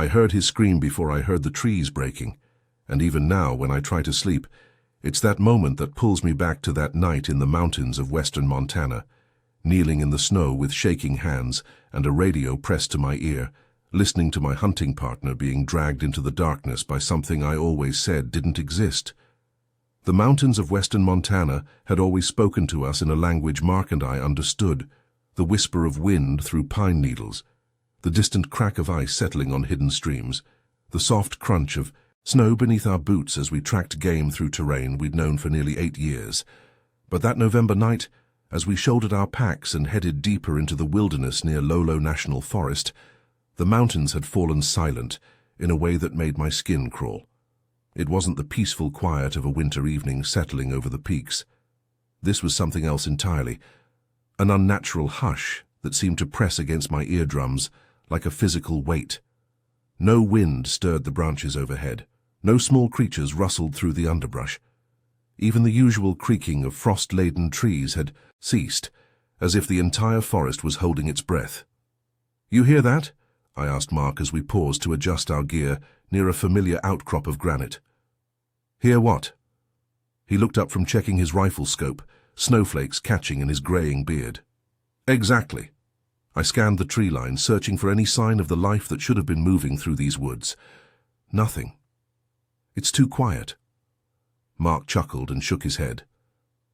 I heard his scream before I heard the trees breaking, and even now, when I try to sleep, it's that moment that pulls me back to that night in the mountains of western Montana, kneeling in the snow with shaking hands and a radio pressed to my ear, listening to my hunting partner being dragged into the darkness by something I always said didn't exist. The mountains of western Montana had always spoken to us in a language Mark and I understood, the whisper of wind through pine needles, the distant crack of ice settling on hidden streams, the soft crunch of snow beneath our boots as we tracked game through terrain we'd known for nearly 8 years. But that November night, as we shouldered our packs and headed deeper into the wilderness near Lolo National Forest, the mountains had fallen silent in a way that made my skin crawl. It wasn't the peaceful quiet of a winter evening settling over the peaks. This was something else entirely, an unnatural hush that seemed to press against my eardrums like a physical weight. No wind stirred the branches overhead. No small creatures rustled through the underbrush. Even the usual creaking of frost-laden trees had ceased, as if the entire forest was holding its breath. "You hear that?" I asked Mark as we paused to adjust our gear near a familiar outcrop of granite. "Hear what?" He looked up from checking his rifle scope, snowflakes catching in his graying beard. "Exactly." I scanned the tree line, searching for any sign of the life that should have been moving through these woods. Nothing. "It's too quiet." Mark chuckled and shook his head.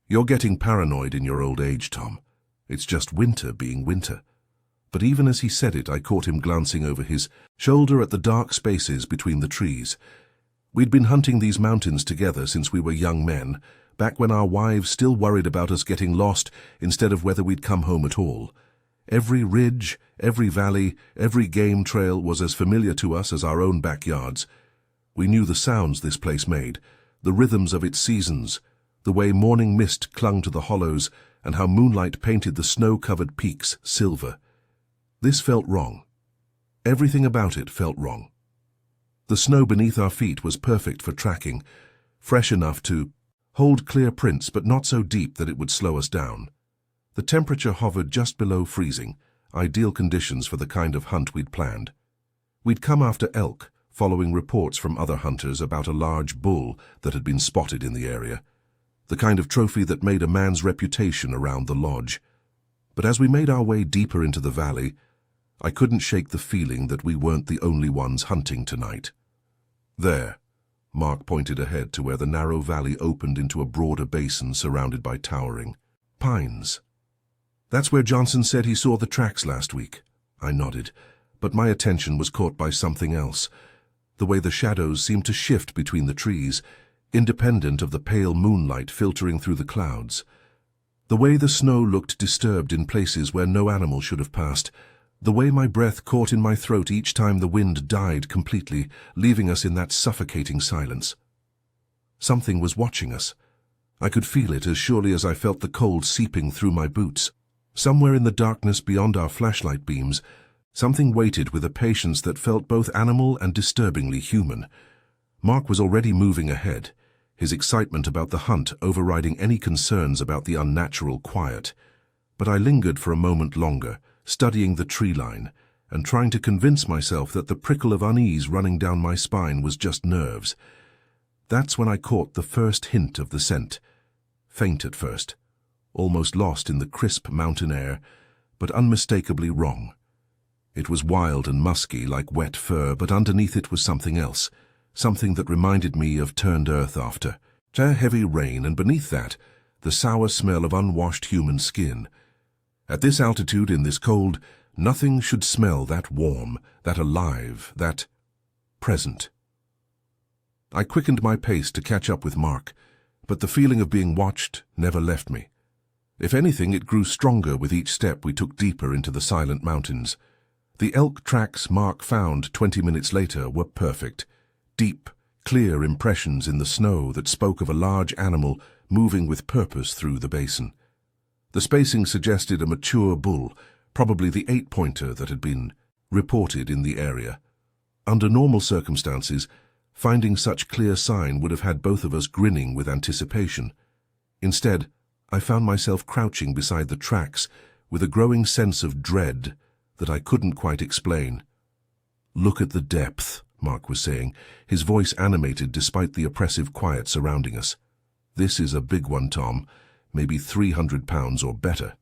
"You're getting paranoid in your old age, Tom. It's just winter being winter." But even as he said it, I caught him glancing over his shoulder at the dark spaces between the trees. We'd been hunting these mountains together since we were young men, back when our wives still worried about us getting lost instead of whether we'd come home at all. Every ridge, every valley, every game trail was as familiar to us as our own backyards. We knew the sounds this place made, the rhythms of its seasons, the way morning mist clung to the hollows, and how moonlight painted the snow-covered peaks silver. This felt wrong. Everything about it felt wrong. The snow beneath our feet was perfect for tracking, fresh enough to hold clear prints but not so deep that it would slow us down. The temperature hovered just below freezing, ideal conditions for the kind of hunt we'd planned. We'd come after elk, following reports from other hunters about a large bull that had been spotted in the area, the kind of trophy that made a man's reputation around the lodge. But as we made our way deeper into the valley, I couldn't shake the feeling that we weren't the only ones hunting tonight. "There," Mark pointed ahead to where the narrow valley opened into a broader basin surrounded by towering pines. "That's where Johnson said he saw the tracks last week." I nodded, but my attention was caught by something else, the way the shadows seemed to shift between the trees, independent of the pale moonlight filtering through the clouds. The way the snow looked disturbed in places where no animal should have passed, the way my breath caught in my throat each time the wind died completely, leaving us in that suffocating silence. Something was watching us. I could feel it as surely as I felt the cold seeping through my boots. Somewhere in the darkness beyond our flashlight beams, something waited with a patience that felt both animal and disturbingly human. Mark was already moving ahead, his excitement about the hunt overriding any concerns about the unnatural quiet. But I lingered for a moment longer, studying the tree line, and trying to convince myself that the prickle of unease running down my spine was just nerves. That's when I caught the first hint of the scent. Faint at first, almost lost in the crisp mountain air, but unmistakably wrong. It was wild and musky like wet fur, but underneath it was something else, something that reminded me of turned earth after heavy rain, and beneath that, the sour smell of unwashed human skin. At this altitude, in this cold, nothing should smell that warm, that alive, that present. I quickened my pace to catch up with Mark, but the feeling of being watched never left me. If anything, it grew stronger with each step we took deeper into the silent mountains. The elk tracks Mark found 20 minutes later were perfect. Deep, clear impressions in the snow that spoke of a large animal moving with purpose through the basin. The spacing suggested a mature bull, probably the 8-pointer that had been reported in the area. Under normal circumstances, finding such clear sign would have had both of us grinning with anticipation. Instead, I found myself crouching beside the tracks with a growing sense of dread that I couldn't quite explain. Look at the depth, Mark was saying, his voice animated despite the oppressive quiet surrounding us. This is a big one, Tom, maybe 300 pounds or better.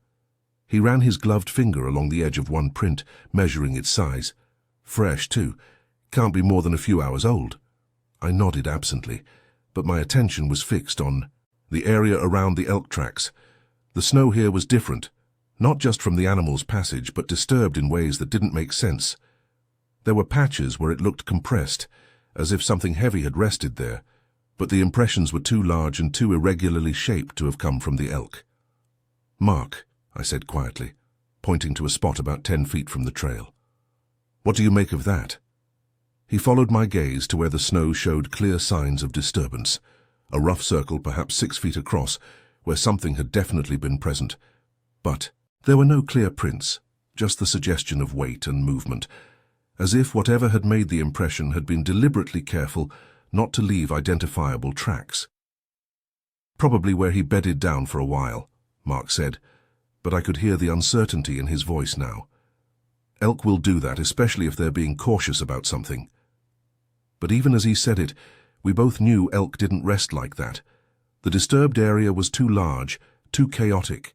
He ran his gloved finger along the edge of one print, measuring its size. Fresh, too. Can't be more than a few hours old. I nodded absently, but my attention was fixed on the area around the elk tracks. The snow here was different, not just from the animal's passage, but disturbed in ways that didn't make sense. There were patches where it looked compressed, as if something heavy had rested there, but the impressions were too large and too irregularly shaped to have come from the elk. Mark, I said quietly, pointing to a spot about 10 feet from the trail. What do you make of that? He followed my gaze to where the snow showed clear signs of disturbance, a rough circle perhaps 6 feet across, where something had definitely been present. But there were no clear prints, just the suggestion of weight and movement, as if whatever had made the impression had been deliberately careful not to leave identifiable tracks. Probably where he bedded down for a while, Mark said, but I could hear the uncertainty in his voice now. Elk will do that, especially if they're being cautious about something. But even as he said it, we both knew elk didn't rest like that. The disturbed area was too large, too chaotic.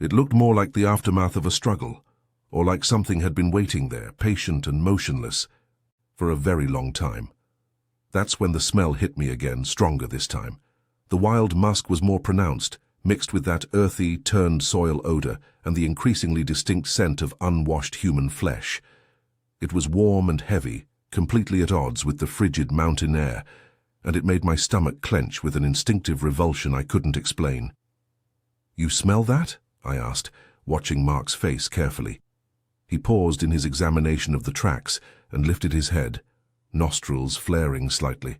It looked more like the aftermath of a struggle, or like something had been waiting there, patient and motionless, for a very long time. That's when the smell hit me again, stronger this time. The wild musk was more pronounced, mixed with that earthy, turned soil odor and the increasingly distinct scent of unwashed human flesh. It was warm and heavy, completely at odds with the frigid mountain air, and it made my stomach clench with an instinctive revulsion I couldn't explain. "You smell that?" I asked, watching Mark's face carefully. He paused in his examination of the tracks and lifted his head, nostrils flaring slightly.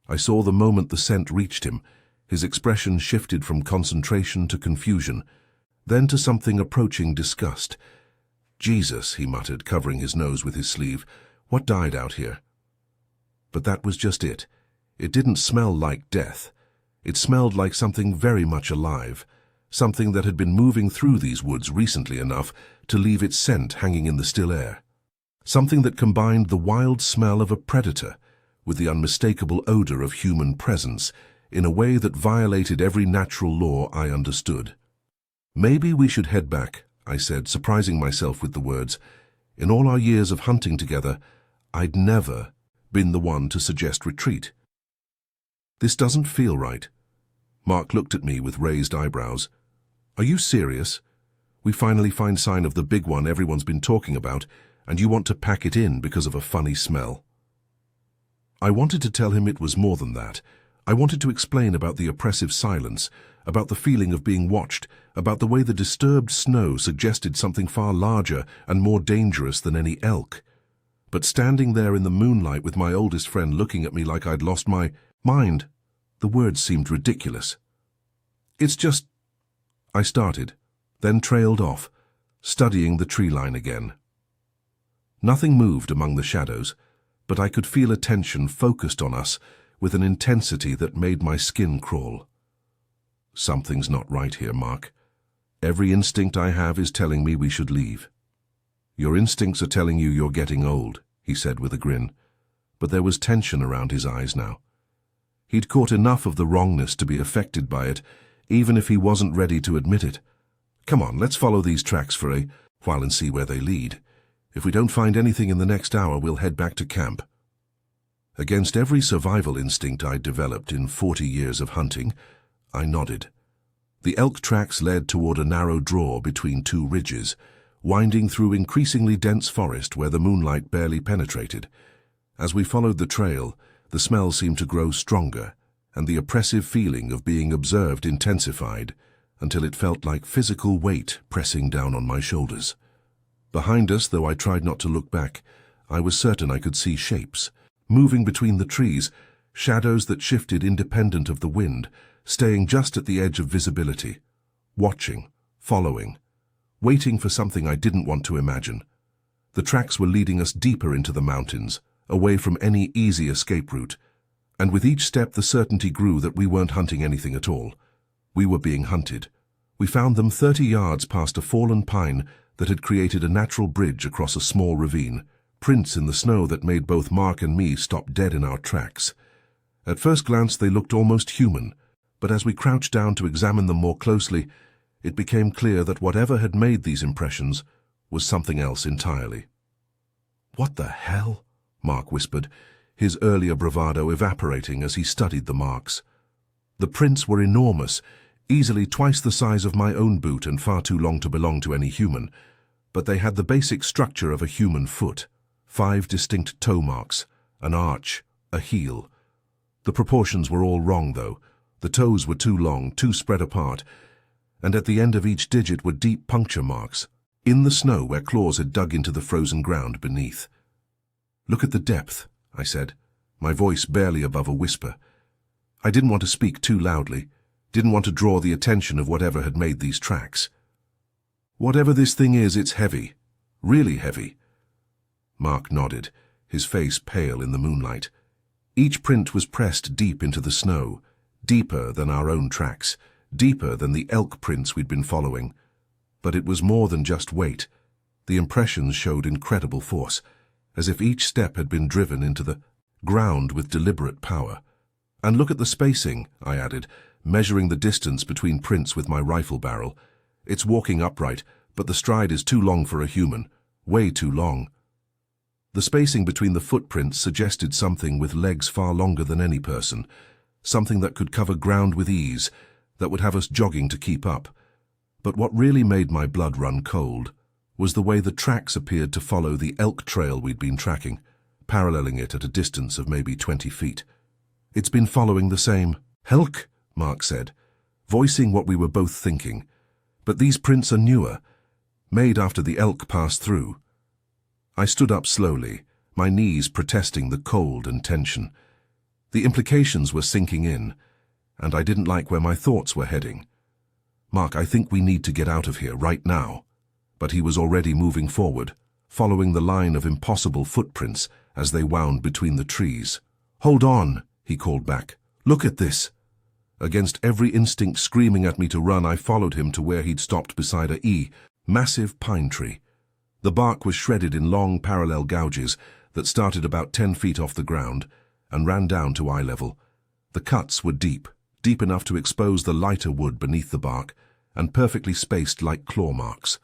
I saw the moment the scent reached him, his expression shifted from concentration to confusion, then to something approaching disgust. "Jesus," he muttered, covering his nose with his sleeve, "what died out here?" But that was just it. It didn't smell like death. It smelled like something very much alive, something that had been moving through these woods recently enough to leave its scent hanging in the still air. Something that combined the wild smell of a predator with the unmistakable odor of human presence in a way that violated every natural law I understood. "Maybe we should head back," I said, surprising myself with the words. In all our years of hunting together, I'd never been the one to suggest retreat. "This doesn't feel right." Mark looked at me with raised eyebrows. "Are you serious? We finally find sign of the big one everyone's been talking about, and you want to pack it in because of a funny smell?" I wanted to tell him it was more than that. I wanted to explain about the oppressive silence, about the feeling of being watched, about the way the disturbed snow suggested something far larger and more dangerous than any elk. But standing there in the moonlight with my oldest friend looking at me like I'd lost my mind, the words seemed ridiculous. "It's just—" I started, then trailed off, studying the tree line again. Nothing moved among the shadows, but I could feel attention focused on us with an intensity that made my skin crawl. "Something's not right here, Mark. Every instinct I have is telling me we should leave." "Your instincts are telling you you're getting old," he said with a grin, but there was tension around his eyes now. He'd caught enough of the wrongness to be affected by it, even if he wasn't ready to admit it. "Come on, let's follow these tracks for a while and see where they lead. If we don't find anything in the next hour, we'll head back to camp." Against every survival instinct I'd developed in 40 years of hunting, I nodded. The elk tracks led toward a narrow draw between two ridges, winding through increasingly dense forest where the moonlight barely penetrated. As we followed the trail, the smell seemed to grow stronger, and the oppressive feeling of being observed intensified, until it felt like physical weight pressing down on my shoulders. Behind us, though I tried not to look back, I was certain I could see shapes, moving between the trees, shadows that shifted independent of the wind, staying just at the edge of visibility, watching, following, waiting for something I didn't want to imagine. The tracks were leading us deeper into the mountains, away from any easy escape route, and with each step the certainty grew that we weren't hunting anything at all. We were being hunted. We found them 30 yards past a fallen pine that had created a natural bridge across a small ravine, prints in the snow that made both Mark and me stop dead in our tracks. At first glance they looked almost human, but as we crouched down to examine them more closely, it became clear that whatever had made these impressions was something else entirely. "What the hell?" Mark whispered, his earlier bravado evaporating as he studied the marks. The prints were enormous, easily twice the size of my own boot and far too long to belong to any human, but they had the basic structure of a human foot: 5 distinct toe marks, an arch, a heel. The proportions were all wrong, though. The toes were too long, too spread apart, and at the end of each digit were deep puncture marks, in the snow where claws had dug into the frozen ground beneath. "Look at the depth," I said, my voice barely above a whisper. I didn't want to speak too loudly, didn't want to draw the attention of whatever had made these tracks. "Whatever this thing is, it's heavy. Really heavy." Mark nodded, his face pale in the moonlight. Each print was pressed deep into the snow, deeper than our own tracks, deeper than the elk prints we'd been following. But it was more than just weight. The impressions showed incredible force, as if each step had been driven into the ground with deliberate power. "And look at the spacing," I added, measuring the distance between prints with my rifle barrel. "It's walking upright, but the stride is too long for a human, way too long." The spacing between the footprints suggested something with legs far longer than any person, something that could cover ground with ease, that would have us jogging to keep up. But what really made my blood run cold was the way the tracks appeared to follow the elk trail we'd been tracking, paralleling it at a distance of maybe 20 feet. "It's been following the same elk," Mark said, voicing what we were both thinking. "But these prints are newer, made after the elk passed through." I stood up slowly, my knees protesting the cold and tension. The implications were sinking in, and I didn't like where my thoughts were heading. "Mark, I think we need to get out of here right now." But he was already moving forward, following the line of impossible footprints as they wound between the trees. "Hold on," he called back. "Look at this." Against every instinct screaming at me to run, I followed him to where he'd stopped beside a massive pine tree. The bark was shredded in long parallel gouges that started about 10 feet off the ground and ran down to eye level. The cuts were deep, deep enough to expose the lighter wood beneath the bark, and perfectly spaced like claw marks.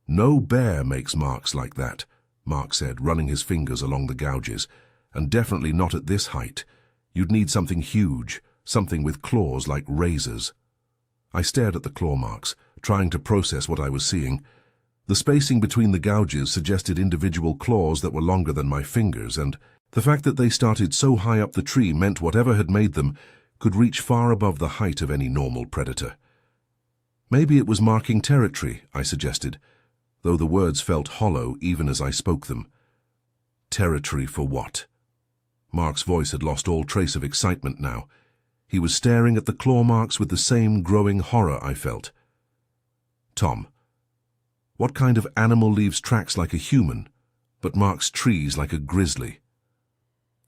"No bear makes marks like that," Mark said, running his fingers along the gouges, "and definitely not at this height. You'd need something huge, something with claws like razors." I stared at the claw marks, trying to process what I was seeing. The spacing between the gouges suggested individual claws that were longer than my fingers, and the fact that they started so high up the tree meant whatever had made them could reach far above the height of any normal predator. "Maybe it was marking territory," I suggested, though the words felt hollow even as I spoke them. "Territory for what?" Mark's voice had lost all trace of excitement now. He was staring at the claw marks with the same growing horror I felt. "Tom, what kind of animal leaves tracks like a human, but marks trees like a grizzly?"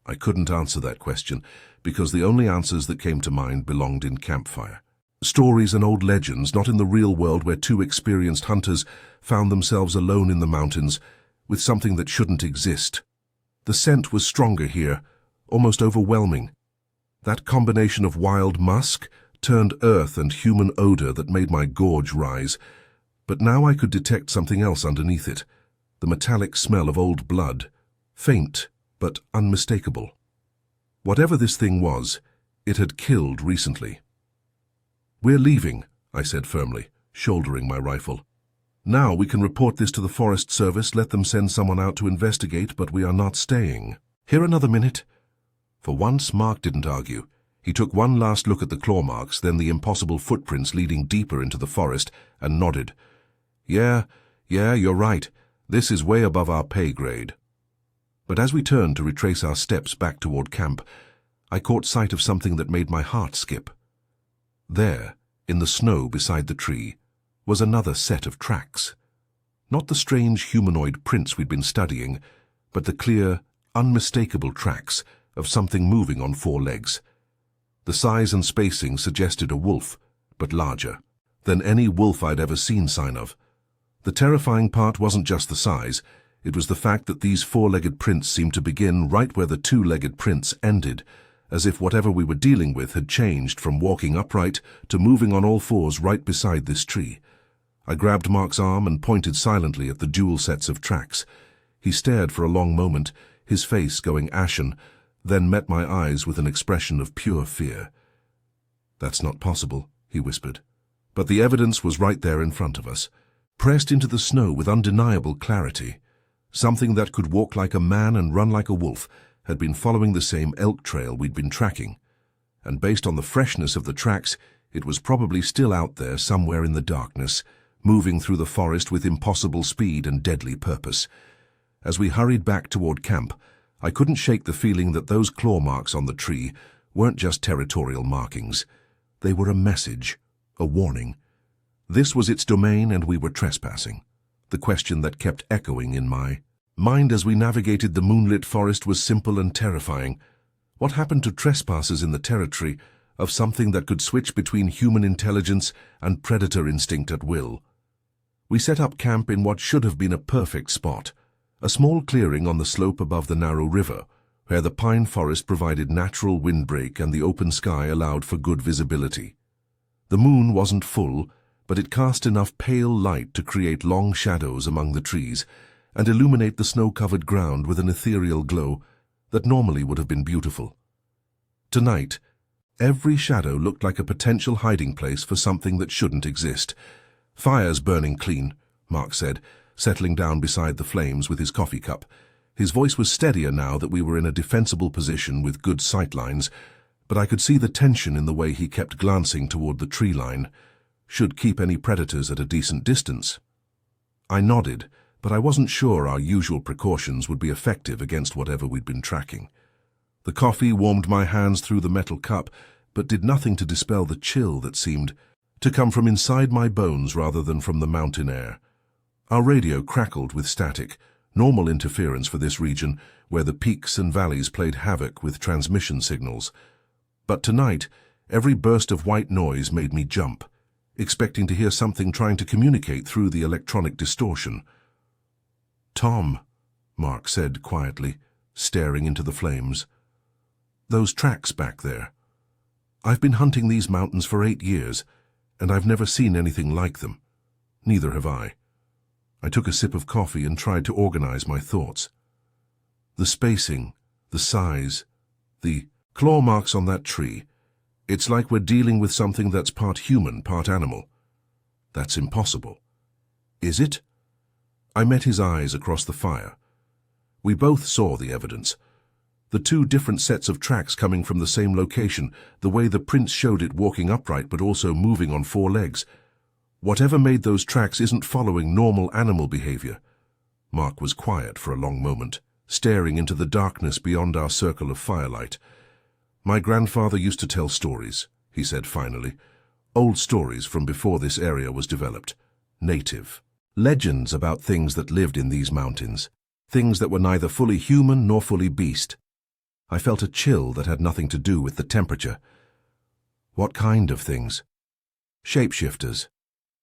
I couldn't answer that question, because the only answers that came to mind belonged in campfire. Stories and old legends, not in the real world where 2 experienced hunters found themselves alone in the mountains with something that shouldn't exist. The scent was stronger here, almost overwhelming. That combination of wild musk turned earth and human odor that made my gorge rise. But now I could detect something else underneath it, the metallic smell of old blood, faint but unmistakable. Whatever this thing was, it had killed recently. "We're leaving," I said firmly, shouldering my rifle. "Now we can report this to the Forest Service, let them send someone out to investigate, but we are not staying." "Here another minute." For once, Mark didn't argue. He took one last look at the claw marks, then the impossible footprints leading deeper into the forest, and nodded. Yeah, you're right. This is way above our pay grade." But as we turned to retrace our steps back toward camp, I caught sight of something that made my heart skip. There, in the snow beside the tree, was another set of tracks. Not the strange humanoid prints we'd been studying, but the clear, unmistakable tracks of something moving on 4 legs. The size and spacing suggested a wolf, but larger than any wolf I'd ever seen sign of. The terrifying part wasn't just the size, It was the fact that these four-legged prints seemed to begin right where the two-legged prints ended, as if whatever we were dealing with had changed from walking upright to moving on all fours right beside this tree. I grabbed Mark's arm and pointed silently at the dual sets of tracks. He stared for a long moment, his face going ashen, then met my eyes with an expression of pure fear. "That's not possible," he whispered. But the evidence was right there in front of us, pressed into the snow with undeniable clarity. Something that could walk like a man and run like a wolf had been following the same elk trail we'd been tracking. And based on the freshness of the tracks, it was probably still out there somewhere in the darkness, moving through the forest with impossible speed and deadly purpose. As we hurried back toward camp, I couldn't shake the feeling that those claw marks on the tree weren't just territorial markings. They were a message, a warning. This was its domain and we were trespassing. The question that kept echoing in my mind as we navigated the moonlit forest was simple and terrifying. What happened to trespassers in the territory of something that could switch between human intelligence and predator instinct at will? We set up camp in what should have been a perfect spot, a small clearing on the slope above the narrow river, where the pine forest provided natural windbreak and the open sky allowed for good visibility. The moon wasn't full, but it cast enough pale light to create long shadows among the trees and illuminate the snow-covered ground with an ethereal glow that normally would have been beautiful. Tonight, every shadow looked like a potential hiding place for something that shouldn't exist. "Fire's burning clean," Mark said, settling down beside the flames with his coffee cup. His voice was steadier now that we were in a defensible position with good sight lines, but I could see the tension in the way he kept glancing toward the tree line. Should keep any predators at a decent distance. I nodded, but I wasn't sure our usual precautions would be effective against whatever we'd been tracking. The coffee warmed my hands through the metal cup, but did nothing to dispel the chill that seemed to come from inside my bones rather than from the mountain air. Our radio crackled with static, normal interference for this region where the peaks and valleys played havoc with transmission signals. But tonight, every burst of white noise made me jump, expecting to hear something trying to communicate through the electronic distortion. "Tom," Mark said quietly, staring into the flames. "Those tracks back there. I've been hunting these mountains for 8 years, and I've never seen anything like them. Neither have I." I took a sip of coffee and tried to organize my thoughts. The spacing, the size, the claw marks on that tree. It's like we're dealing with something that's part human, part animal. That's impossible. Is it? I met his eyes across the fire. We both saw the evidence. The two different sets of tracks coming from the same location, the way the prints showed it walking upright but also moving on 4 legs. Whatever made those tracks isn't following normal animal behavior. Mark was quiet for a long moment, staring into the darkness beyond our circle of firelight. "My grandfather used to tell stories," he said finally. "Old stories from before this area was developed. Native. Legends about things that lived in these mountains. Things that were neither fully human nor fully beast." I felt a chill that had nothing to do with the temperature. "What kind of things?" "Shapeshifters.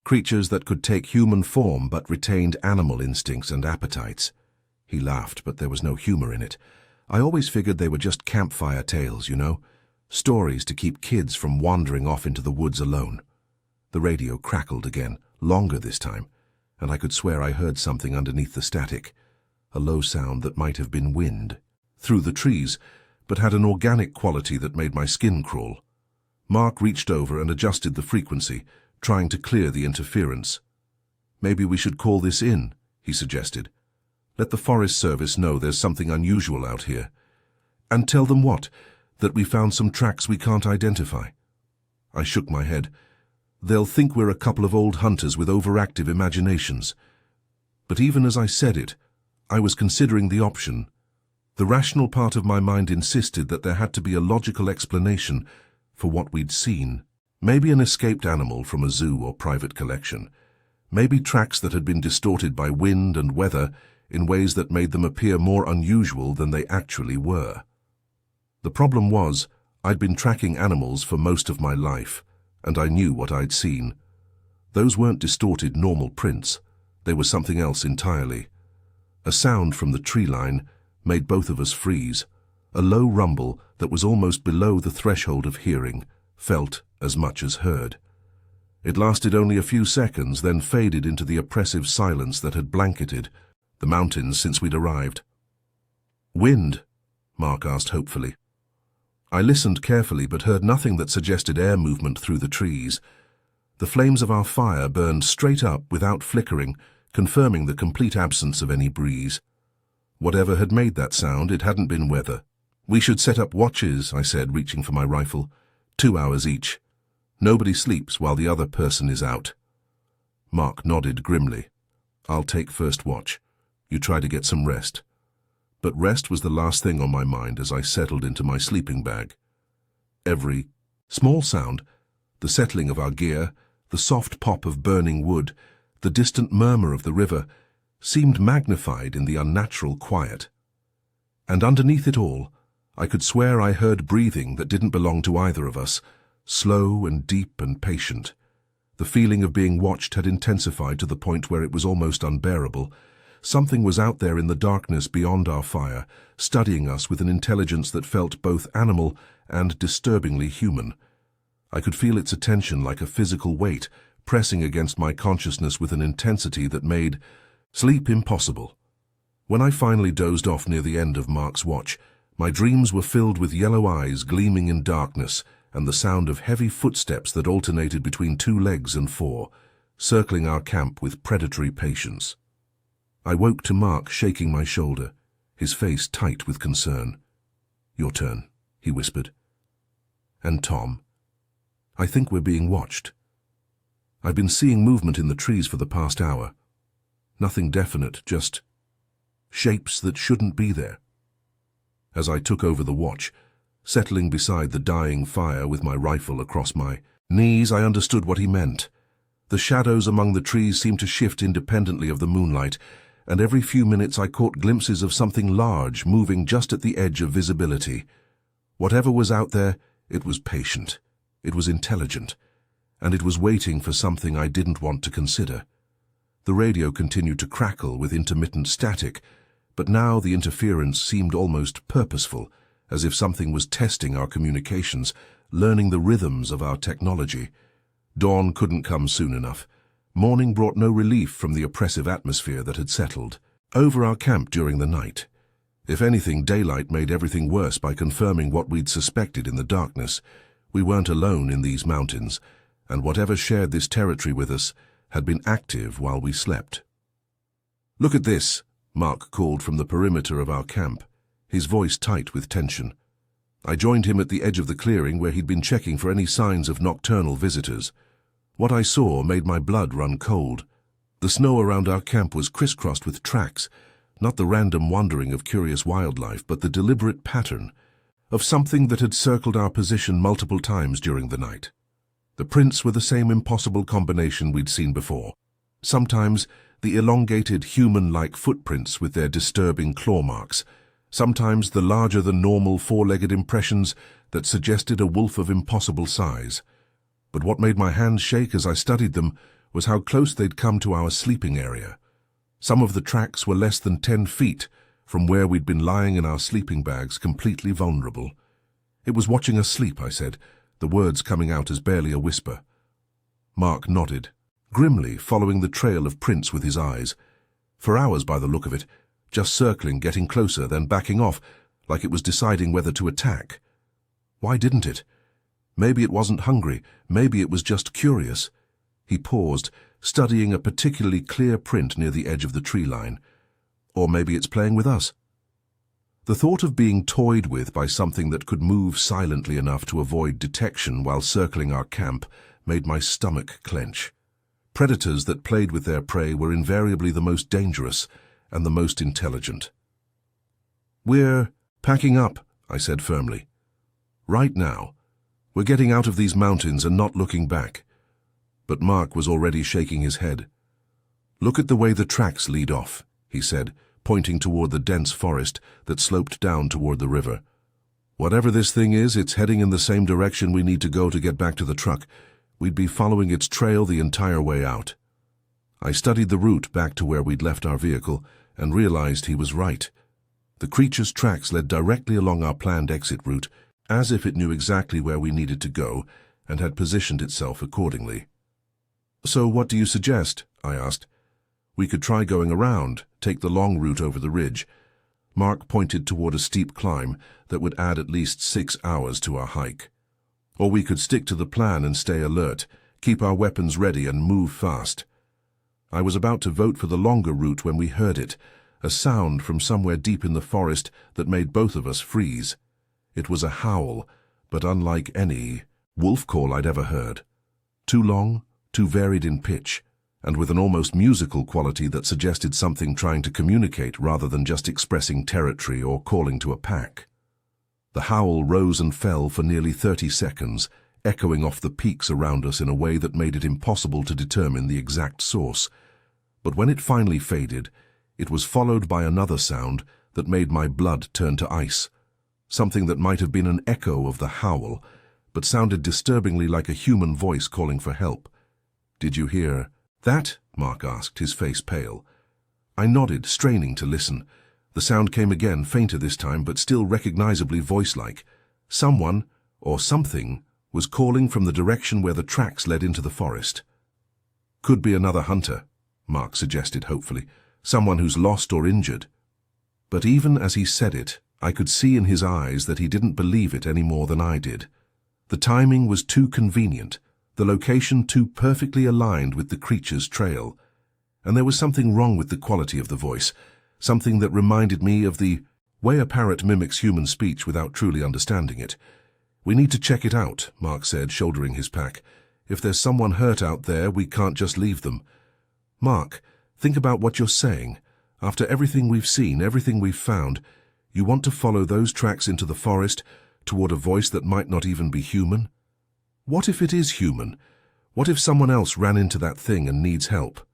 Creatures that could take human form but retained animal instincts and appetites." He laughed, but there was no humor in it. "I always figured they were just campfire tales, you know? Stories to keep kids from wandering off into the woods alone." The radio crackled again, longer this time, and I could swear I heard something underneath the static. A low sound that might have been wind, through the trees, but had an organic quality that made my skin crawl. Mark reached over and adjusted the frequency, trying to clear the interference. "Maybe we should call this in," he suggested. "Let the Forest Service know there's something unusual out here." "And tell them what? That we found some tracks we can't identify?" I shook my head. "They'll think we're a couple of old hunters with overactive imaginations." But even as I said it, I was considering the option. The rational part of my mind insisted that there had to be a logical explanation for what we'd seen. Maybe an escaped animal from a zoo or private collection. Maybe tracks that had been distorted by wind and weather in ways that made them appear more unusual than they actually were. The problem was, I'd been tracking animals for most of my life, and I knew what I'd seen. Those weren't distorted normal prints. They were something else entirely. A sound from the tree line made both of us freeze. A low rumble that was almost below the threshold of hearing, felt as much as heard. It lasted only a few seconds, then faded into the oppressive silence that had blanketed the mountains since we'd arrived. "Wind?" Mark asked hopefully. I listened carefully but heard nothing that suggested air movement through the trees. The flames of our fire burned straight up without flickering, confirming the complete absence of any breeze. Whatever had made that sound, it hadn't been weather. "We should set up watches," I said, reaching for my rifle. 2 hours each. Nobody sleeps while the other person is out. Mark nodded grimly. "I'll take first watch. You try to get some rest." But rest was the last thing on my mind as I settled into my sleeping bag. Every small sound, the settling of our gear, the soft pop of burning wood, the distant murmur of the river, seemed magnified in the unnatural quiet. And underneath it all, I could swear I heard breathing that didn't belong to either of us, slow and deep and patient. The feeling of being watched had intensified to the point where it was almost unbearable. Something was out there in the darkness beyond our fire, studying us with an intelligence that felt both animal and disturbingly human. I could feel its attention like a physical weight, pressing against my consciousness with an intensity that made sleep impossible. When I finally dozed off near the end of Mark's watch, my dreams were filled with yellow eyes gleaming in darkness and the sound of heavy footsteps that alternated between 2 legs and 4, circling our camp with predatory patience. I woke to Mark shaking my shoulder, his face tight with concern. "Your turn," he whispered. "And Tom, I think we're being watched. I've been seeing movement in the trees for the past hour. Nothing definite, just shapes that shouldn't be there." As I took over the watch, settling beside the dying fire with my rifle across my knees, I understood what he meant. The shadows among the trees seemed to shift independently of the moonlight, and every few minutes I caught glimpses of something large moving just at the edge of visibility. Whatever was out there, it was patient, it was intelligent, and it was waiting for something I didn't want to consider. The radio continued to crackle with intermittent static, but now the interference seemed almost purposeful, as if something was testing our communications, learning the rhythms of our technology. Dawn couldn't come soon enough. Morning brought no relief from the oppressive atmosphere that had settled over our camp during the night. If anything, daylight made everything worse by confirming what we'd suspected in the darkness. We weren't alone in these mountains, and whatever shared this territory with us had been active while we slept. "Look at this," Mark called from the perimeter of our camp, his voice tight with tension. I joined him at the edge of the clearing where he'd been checking for any signs of nocturnal visitors. What I saw made my blood run cold. The snow around our camp was crisscrossed with tracks, not the random wandering of curious wildlife, but the deliberate pattern of something that had circled our position multiple times during the night. The prints were the same impossible combination we'd seen before. Sometimes the elongated human-like footprints with their disturbing claw marks, sometimes the larger-than-normal 4-legged impressions that suggested a wolf of impossible size. But what made my hands shake as I studied them was how close they'd come to our sleeping area. Some of the tracks were less than 10 feet from where we'd been lying in our sleeping bags, completely vulnerable. "It was watching us sleep," I said, the words coming out as barely a whisper. Mark nodded, grimly following the trail of prints with his eyes. For hours by the look of it, just circling, getting closer, then backing off, like it was deciding whether to attack. Why didn't it? Maybe it wasn't hungry, maybe it was just curious. He paused, studying a particularly clear print near the edge of the tree line. Or maybe it's playing with us. The thought of being toyed with by something that could move silently enough to avoid detection while circling our camp made my stomach clench. Predators that played with their prey were invariably the most dangerous and the most intelligent. "We're packing up," I said firmly. "Right now. We're getting out of these mountains and not looking back." But Mark was already shaking his head. "Look at the way the tracks lead off," he said, pointing toward the dense forest that sloped down toward the river. "Whatever this thing is, it's heading in the same direction we need to go to get back to the truck. We'd be following its trail the entire way out." I studied the route back to where we'd left our vehicle, and realized he was right. The creature's tracks led directly along our planned exit route, as if it knew exactly where we needed to go and had positioned itself accordingly. "So what do you suggest?" I asked. "We could try going around, take the long route over the ridge." Mark pointed toward a steep climb that would add at least 6 hours to our hike. "Or we could stick to the plan and stay alert, keep our weapons ready and move fast." I was about to vote for the longer route when we heard it, a sound from somewhere deep in the forest that made both of us freeze. It was a howl, but unlike any wolf call I'd ever heard. Too long, too varied in pitch, and with an almost musical quality that suggested something trying to communicate rather than just expressing territory or calling to a pack. The howl rose and fell for nearly 30 seconds, echoing off the peaks around us in a way that made it impossible to determine the exact source. But when it finally faded, it was followed by another sound that made my blood turn to ice. Something that might have been an echo of the howl, but sounded disturbingly like a human voice calling for help. "Did you hear that?" Mark asked, his face pale. I nodded, straining to listen. The sound came again, fainter this time, but still recognizably voice-like. Someone, or something, was calling from the direction where the tracks led into the forest. "Could be another hunter," Mark suggested hopefully. "Someone who's lost or injured." But even as he said it, I could see in his eyes that he didn't believe it any more than I did. The timing was too convenient, the location too perfectly aligned with the creature's trail. And there was something wrong with the quality of the voice, something that reminded me of the way a parrot mimics human speech without truly understanding it. "We need to check it out," Mark said, shouldering his pack. "If there's someone hurt out there, we can't just leave them." "Mark, think about what you're saying. After everything we've seen, everything we've found, you want to follow those tracks into the forest, toward a voice that might not even be human? What if it is human? What if someone else ran into that thing and needs help?"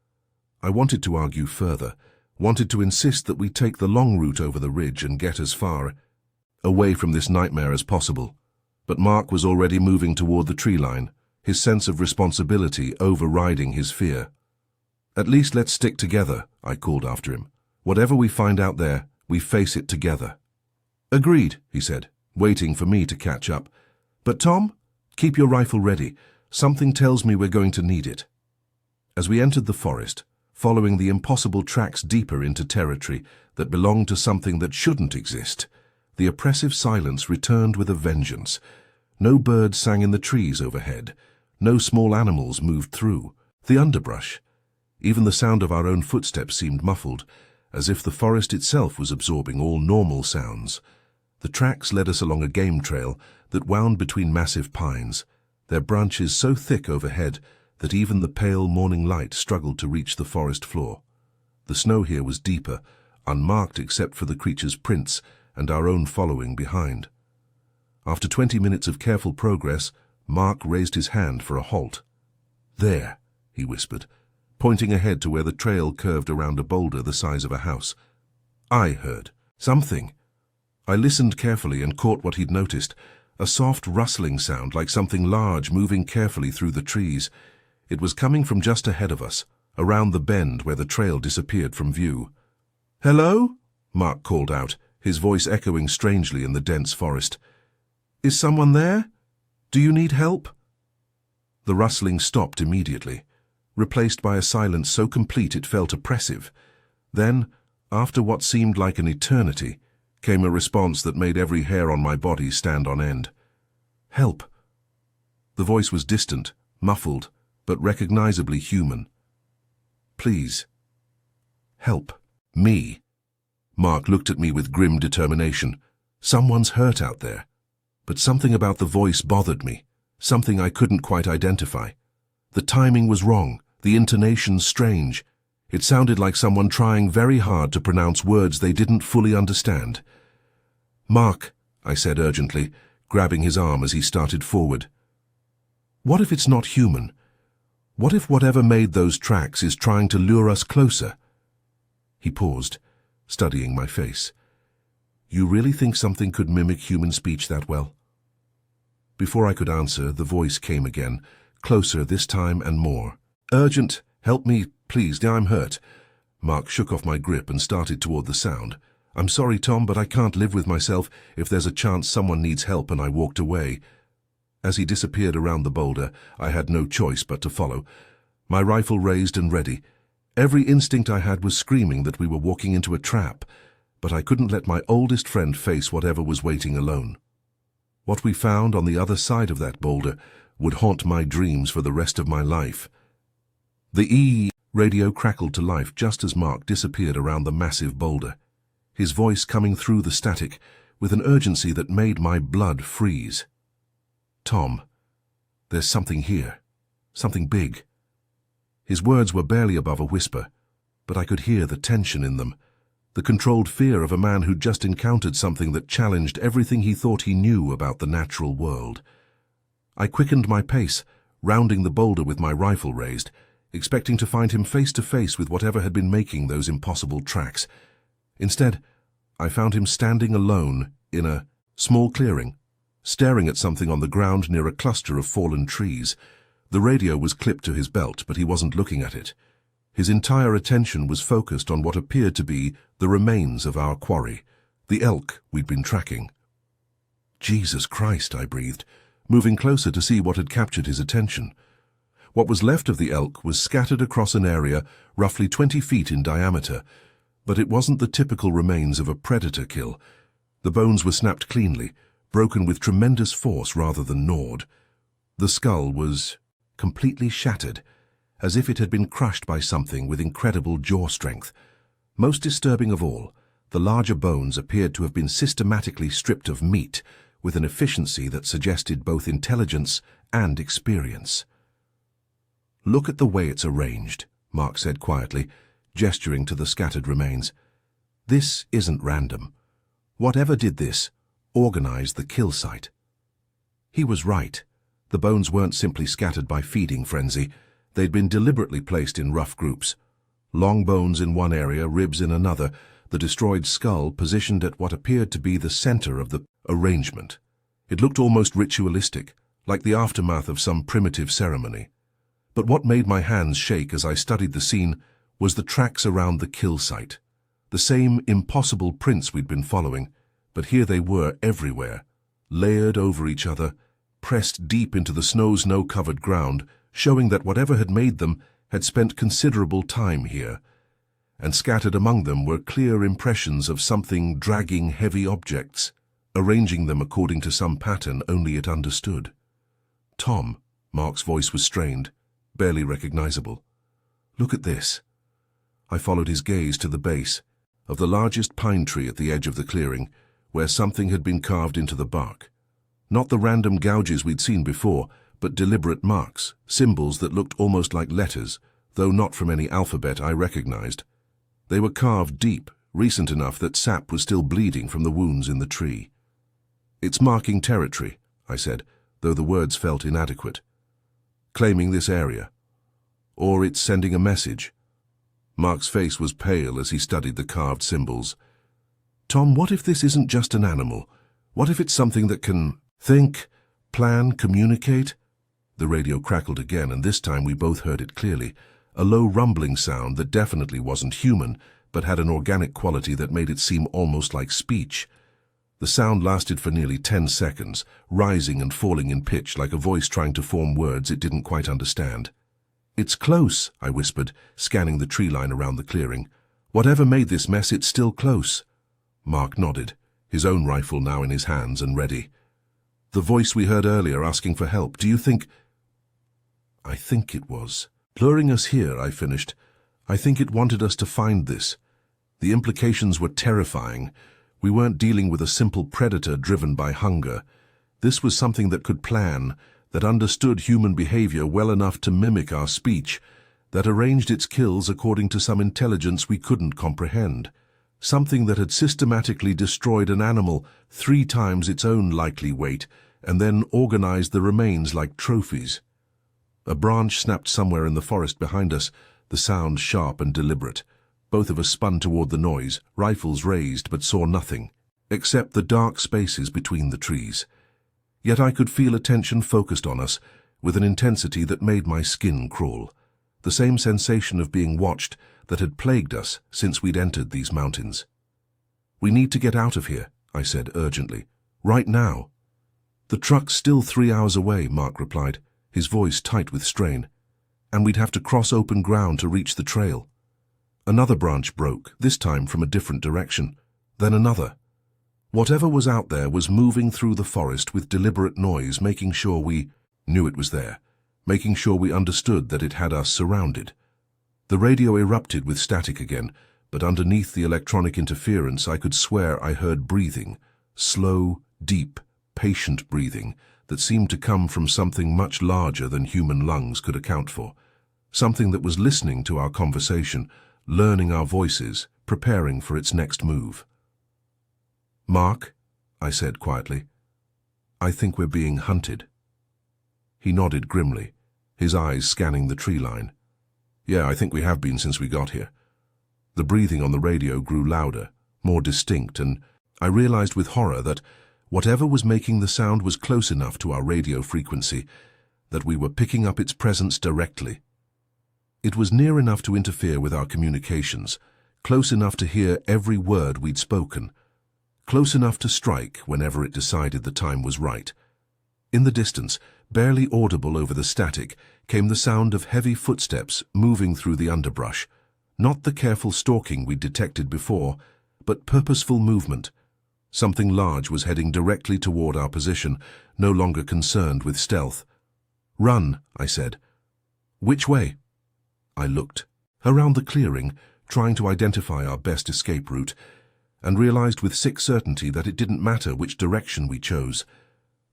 I wanted to argue further, wanted to insist that we take the long route over the ridge and get as far away from this nightmare as possible. But Mark was already moving toward the tree line, his sense of responsibility overriding his fear. "At least let's stick together," I called after him. "Whatever we find out there, we face it together." "Agreed," he said, waiting for me to catch up. "But Tom, keep your rifle ready. Something tells me we're going to need it." As we entered the forest, following the impossible tracks deeper into territory that belonged to something that shouldn't exist, the oppressive silence returned with a vengeance. No birds sang in the trees overhead. No small animals moved through the underbrush. Even the sound of our own footsteps seemed muffled, as if the forest itself was absorbing all normal sounds. The tracks led us along a game trail that wound between massive pines, their branches so thick overhead that even the pale morning light struggled to reach the forest floor. The snow here was deeper, unmarked except for the creature's prints and our own following behind. After 20 minutes of careful progress, Mark raised his hand for a halt. "There," he whispered, pointing ahead to where the trail curved around a boulder the size of a house. I heard something. I listened carefully and caught what he'd noticed, a soft rustling sound like something large moving carefully through the trees. It was coming from just ahead of us, around the bend where the trail disappeared from view. "Hello?" Mark called out, his voice echoing strangely in the dense forest. "Is someone there? Do you need help?" The rustling stopped immediately, replaced by a silence so complete it felt oppressive. Then, after what seemed like an eternity, came a response that made every hair on my body stand on end. "Help." The voice was distant, muffled, but recognizably human. "Please. Help. Me." Mark looked at me with grim determination. Someone's hurt out there. But something about the voice bothered me, something I couldn't quite identify. The timing was wrong, the intonation strange. It sounded like someone trying very hard to pronounce words they didn't fully understand. "Mark," I said urgently, grabbing his arm as he started forward. "What if it's not human? What if whatever made those tracks is trying to lure us closer?" He paused, studying my face. "You really think something could mimic human speech that well?" Before I could answer, the voice came again, closer this time and more. "Urgent, help me, please, I'm hurt. Mark shook off my grip and started toward the sound. "I'm sorry, Tom, but I can't live with myself if there's a chance someone needs help," and I walked away. As he disappeared around the boulder, I had no choice but to follow, my rifle raised and ready. Every instinct I had was screaming that we were walking into a trap, but I couldn't let my oldest friend face whatever was waiting alone. What we found on the other side of that boulder would haunt my dreams for the rest of my life. The radio crackled to life just as Mark disappeared around the massive boulder, his voice coming through the static with an urgency that made my blood freeze. "Tom, there's something here. Something big." His words were barely above a whisper, but I could hear the tension in them, the controlled fear of a man who'd just encountered something that challenged everything he thought he knew about the natural world. I quickened my pace, rounding the boulder with my rifle raised, expecting to find him face to face with whatever had been making those impossible tracks. Instead, I found him standing alone in a small clearing, staring at something on the ground near a cluster of fallen trees. The radio was clipped to his belt, but he wasn't looking at it. His entire attention was focused on what appeared to be the remains of our quarry, the elk we'd been tracking. "Jesus Christ," I breathed, moving closer to see what had captured his attention. What was left of the elk was scattered across an area roughly 20 feet in diameter, but it wasn't the typical remains of a predator kill. The bones were snapped cleanly, broken with tremendous force rather than gnawed. The skull was completely shattered, as if it had been crushed by something with incredible jaw strength. Most disturbing of all, the larger bones appeared to have been systematically stripped of meat with an efficiency that suggested both intelligence and experience. "Look at the way it's arranged," Mark said quietly, gesturing to the scattered remains. "This isn't random. Whatever did this organized the kill site." He was right. The bones weren't simply scattered by feeding frenzy. They'd been deliberately placed in rough groups. Long bones in one area, ribs in another, the destroyed skull positioned at what appeared to be the center of the arrangement. It looked almost ritualistic, like the aftermath of some primitive ceremony. But what made my hands shake as I studied the scene was the tracks around the kill site. The same impossible prints we'd been following, but here they were everywhere, layered over each other, pressed deep into the snow-covered ground, showing that whatever had made them had spent considerable time here. And scattered among them were clear impressions of something dragging heavy objects, arranging them according to some pattern only it understood. "Tom," Mark's voice was strained, barely recognizable. "Look at this." I followed his gaze to the base of the largest pine tree at the edge of the clearing, where something had been carved into the bark. Not the random gouges we'd seen before, but deliberate marks, symbols that looked almost like letters, though not from any alphabet I recognized. They were carved deep, recent enough that sap was still bleeding from the wounds in the tree. "It's marking territory," I said, though the words felt inadequate. "Claiming this area. Or it's sending a message." Mark's face was pale as he studied the carved symbols. "Tom, what if this isn't just an animal? What if it's something that can think, plan, communicate?" The radio crackled again, and this time we both heard it clearly, a low rumbling sound that definitely wasn't human, but had an organic quality that made it seem almost like speech. The sound lasted for nearly 10 seconds, rising and falling in pitch like a voice trying to form words it didn't quite understand. "It's close," I whispered, scanning the tree line around the clearing. "Whatever made this mess, it's still close." Mark nodded, his own rifle now in his hands and ready. "The voice we heard earlier asking for help, do you think—" "I think it was luring us here," I finished. "I think it wanted us to find this. The implications were terrifying. We weren't dealing with a simple predator driven by hunger. This was something that could plan, that understood human behavior well enough to mimic our speech, that arranged its kills according to some intelligence we couldn't comprehend. Something that had systematically destroyed an animal 3 times its own likely weight, and then organized the remains like trophies." A branch snapped somewhere in the forest behind us, the sound sharp and deliberate. Both of us spun toward the noise, rifles raised, but saw nothing, except the dark spaces between the trees. Yet I could feel attention focused on us, with an intensity that made my skin crawl. the same sensation of being watched that had plagued us since we'd entered these mountains. "We need to get out of here," I said urgently. "Right now." "The truck's still 3 hours away," Mark replied, his voice tight with strain. "And we'd have to cross open ground to reach the trail." Another branch broke, this time from a different direction. Then another. Whatever was out there was moving through the forest with deliberate noise, making sure we knew it was there, making sure we understood that it had us surrounded. The radio erupted with static again, but underneath the electronic interference I could swear I heard breathing, slow, deep, patient breathing that seemed to come from something much larger than human lungs could account for, something that was listening to our conversation, learning our voices, preparing for its next move. "Mark," I said quietly, "I think we're being hunted." He nodded grimly, his eyes scanning the tree line. "Yeah, I think we have been since we got here." The breathing on the radio grew louder, more distinct, and I realized with horror that whatever was making the sound was close enough to our radio frequency that we were picking up its presence directly. It was near enough to interfere with our communications, close enough to hear every word we'd spoken, close enough to strike whenever it decided the time was right. In the distance, barely audible over the static, came the sound of heavy footsteps moving through the underbrush, not the careful stalking we'd detected before, but purposeful movement. Something large was heading directly toward our position, no longer concerned with stealth. "Run," I said. "Which way?" I looked around the clearing, trying to identify our best escape route, and realized with sick certainty that it didn't matter which direction we chose.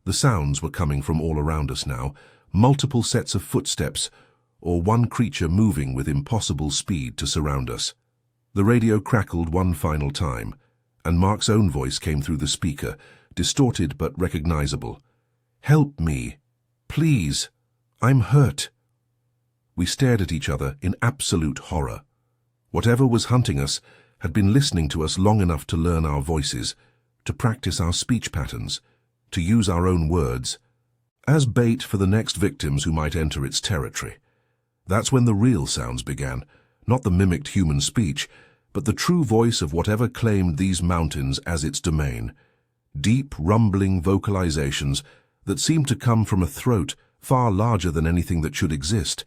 The sounds were coming from all around us now, multiple sets of footsteps, or one creature moving with impossible speed to surround us. The radio crackled one final time, and Mark's own voice came through the speaker, distorted but recognizable. "Help me. Please. I'm hurt." We stared at each other in absolute horror. Whatever was hunting us had been listening to us long enough to learn our voices, to practice our speech patterns, to use our own words, as bait for the next victims who might enter its territory. That's when the real sounds began, not the mimicked human speech, but the true voice of whatever claimed these mountains as its domain. Deep, rumbling vocalizations that seemed to come from a throat far larger than anything that should exist,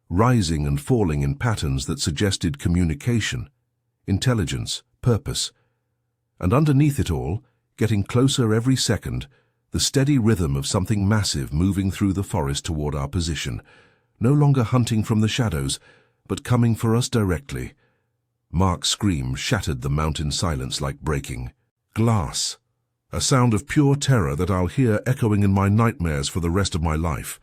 rising and falling in patterns that suggested communication, intelligence, purpose. And underneath it all, getting closer every second, the steady rhythm of something massive moving through the forest toward our position, no longer hunting from the shadows, but coming for us directly. Mark's scream shattered the mountain silence like breaking glass, a sound of pure terror that I'll hear echoing in my nightmares for the rest of my life.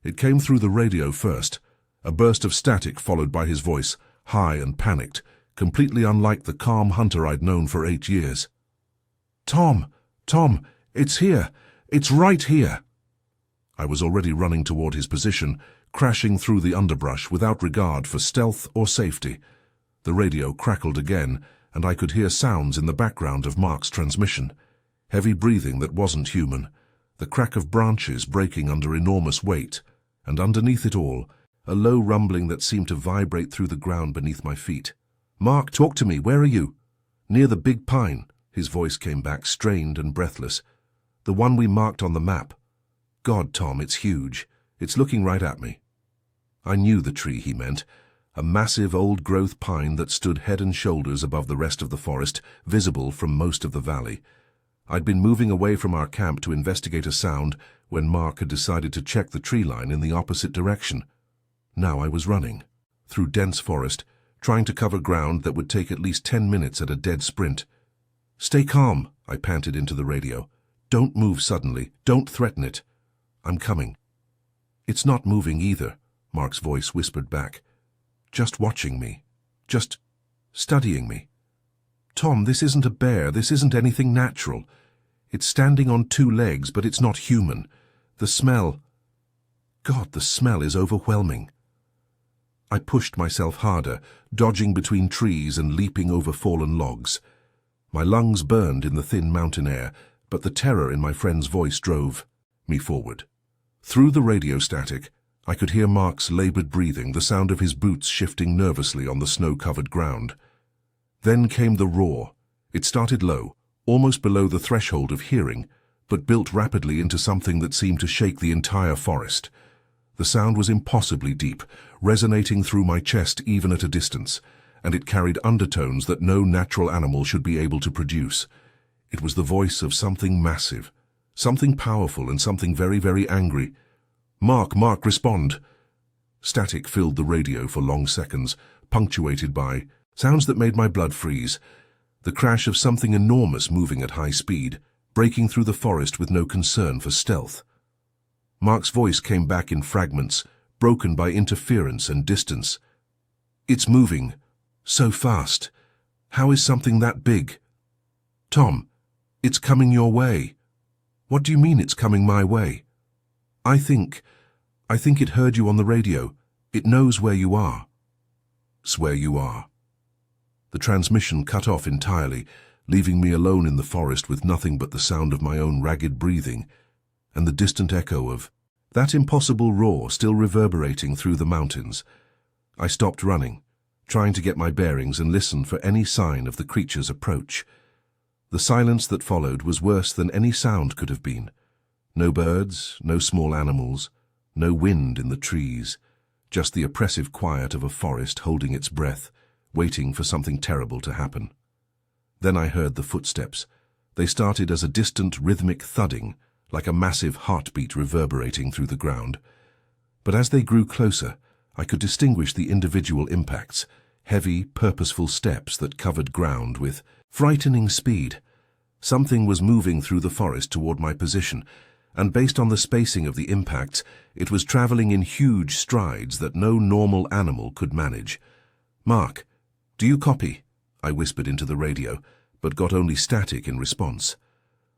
It came through the radio first, a burst of static followed by his voice, high and panicked, completely unlike the calm hunter I'd known for 8 years. Tom, it's here. It's right here." I was already running toward his position, crashing through the underbrush without regard for stealth or safety. The radio crackled again, and I could hear sounds in the background of Mark's transmission. Heavy breathing that wasn't human, the crack of branches breaking under enormous weight, and underneath it all, a low rumbling that seemed to vibrate through the ground beneath my feet. "Mark, talk to me. Where are you?" "Near the big pine," his voice came back, strained and breathless. "The one we marked on the map." "God, Tom, it's huge. It's looking right at me." I knew the tree he meant, a massive old-growth pine that stood head and shoulders above the rest of the forest, visible from most of the valley. I'd been moving away from our camp to investigate a sound when Mark had decided to check the tree line in the opposite direction. Now I was running, through dense forest, trying to cover ground that would take at least 10 minutes at a dead sprint. "Stay calm," I panted into the radio. "Don't move suddenly. Don't threaten it. I'm coming." "It's not moving either," Mark's voice whispered back. "Just watching me. Just studying me. Tom, this isn't a bear. This isn't anything natural. It's standing on 2 legs, but it's not human. The smell... God, the smell is overwhelming." I pushed myself harder, dodging between trees and leaping over fallen logs. My lungs burned in the thin mountain air, but the terror in my friend's voice drove me forward. Through the radio static, I could hear Mark's labored breathing, the sound of his boots shifting nervously on the snow-covered ground. Then came the roar. It started low, almost below the threshold of hearing, but built rapidly into something that seemed to shake the entire forest. The sound was impossibly deep, resonating through my chest even at a distance, and it carried undertones that no natural animal should be able to produce. It was the voice of something massive, something powerful, and something very, very angry. "Mark, Mark, respond!" Static filled the radio for long seconds, punctuated by sounds that made my blood freeze. The crash of something enormous moving at high speed, breaking through the forest with no concern for stealth. Mark's voice came back in fragments, broken by interference and distance. "It's moving. So fast. How is something that big?" "Tom, it's coming your way." "What do you mean it's coming my way?" I think it heard you on the radio. It knows where you are." "Swear you are." The transmission cut off entirely, leaving me alone in the forest with nothing but the sound of my own ragged breathing and the distant echo of that impossible roar still reverberating through the mountains. I stopped running, trying to get my bearings and listen for any sign of the creature's approach. The silence that followed was worse than any sound could have been. No birds, no small animals, no wind in the trees, just the oppressive quiet of a forest holding its breath, waiting for something terrible to happen. Then I heard the footsteps. They started as a distant rhythmic thudding, like a massive heartbeat reverberating through the ground. But as they grew closer, I could distinguish the individual impacts, heavy, purposeful steps that covered ground with frightening speed. Something was moving through the forest toward my position, and based on the spacing of the impacts, it was traveling in huge strides that no normal animal could manage. "Mark, do you copy?" I whispered into the radio, but got only static in response.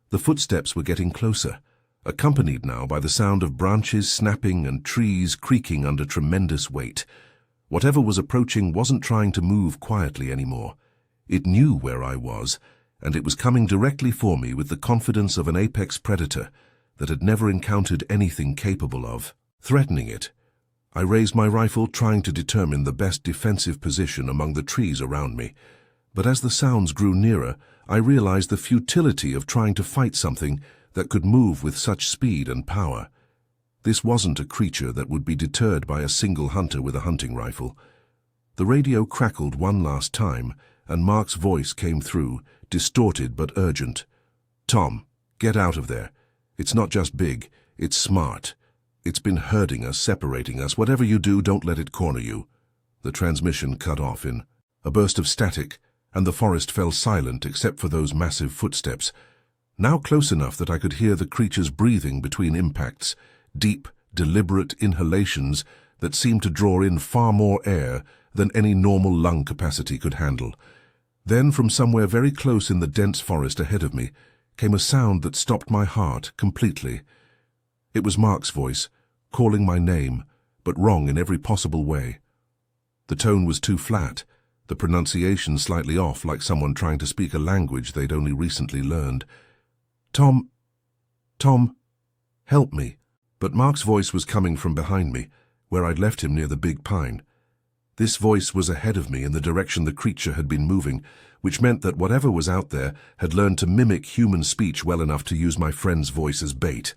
The footsteps were getting closer, accompanied now by the sound of branches snapping and trees creaking under tremendous weight. Whatever was approaching wasn't trying to move quietly anymore. It knew where I was, and it was coming directly for me with the confidence of an apex predator that had never encountered anything capable of threatening it. I raised my rifle, trying to determine the best defensive position among the trees around me. But as the sounds grew nearer, I realized the futility of trying to fight something that could move with such speed and power. This wasn't a creature that would be deterred by a single hunter with a hunting rifle. The radio crackled one last time, and Mark's voice came through, distorted but urgent. "Tom, get out of there. It's not just big, it's smart. It's been herding us, separating us. Whatever you do, don't let it corner you." The transmission cut off in a burst of static, and the forest fell silent except for those massive footsteps, now close enough that I could hear the creature's breathing between impacts, deep, deliberate inhalations that seemed to draw in far more air than any normal lung capacity could handle. Then, from somewhere very close in the dense forest ahead of me, came a sound that stopped my heart completely. It was Mark's voice, calling my name, but wrong in every possible way. The tone was too flat, the pronunciation slightly off, like someone trying to speak a language they'd only recently learned. Tom, help me." But Mark's voice was coming from behind me, where I'd left him near the big pine. This voice was ahead of me in the direction the creature had been moving, which meant that whatever was out there had learned to mimic human speech well enough to use my friend's voice as bait.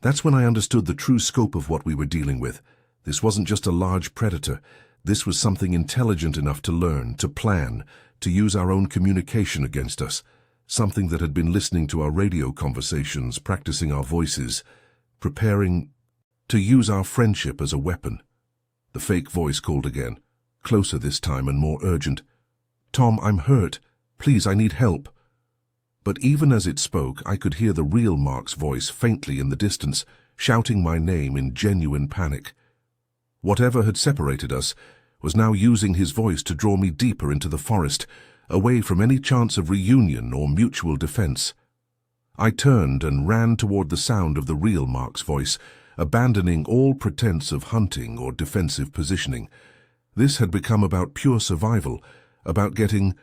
That's when I understood the true scope of what we were dealing with. This wasn't just a large predator. This was something intelligent enough to learn, to plan, to use our own communication against us. Something that had been listening to our radio conversations, practicing our voices, preparing to use our friendship as a weapon. The fake voice called again, closer this time and more urgent. "Tom, I'm hurt. Please, I need help." But even as it spoke, I could hear the real Mark's voice faintly in the distance, shouting my name in genuine panic. Whatever had separated us was now using his voice to draw me deeper into the forest, away from any chance of reunion or mutual defense. I turned and ran toward the sound of the real Mark's voice, abandoning all pretense of hunting or defensive positioning. This had become about pure survival, about getting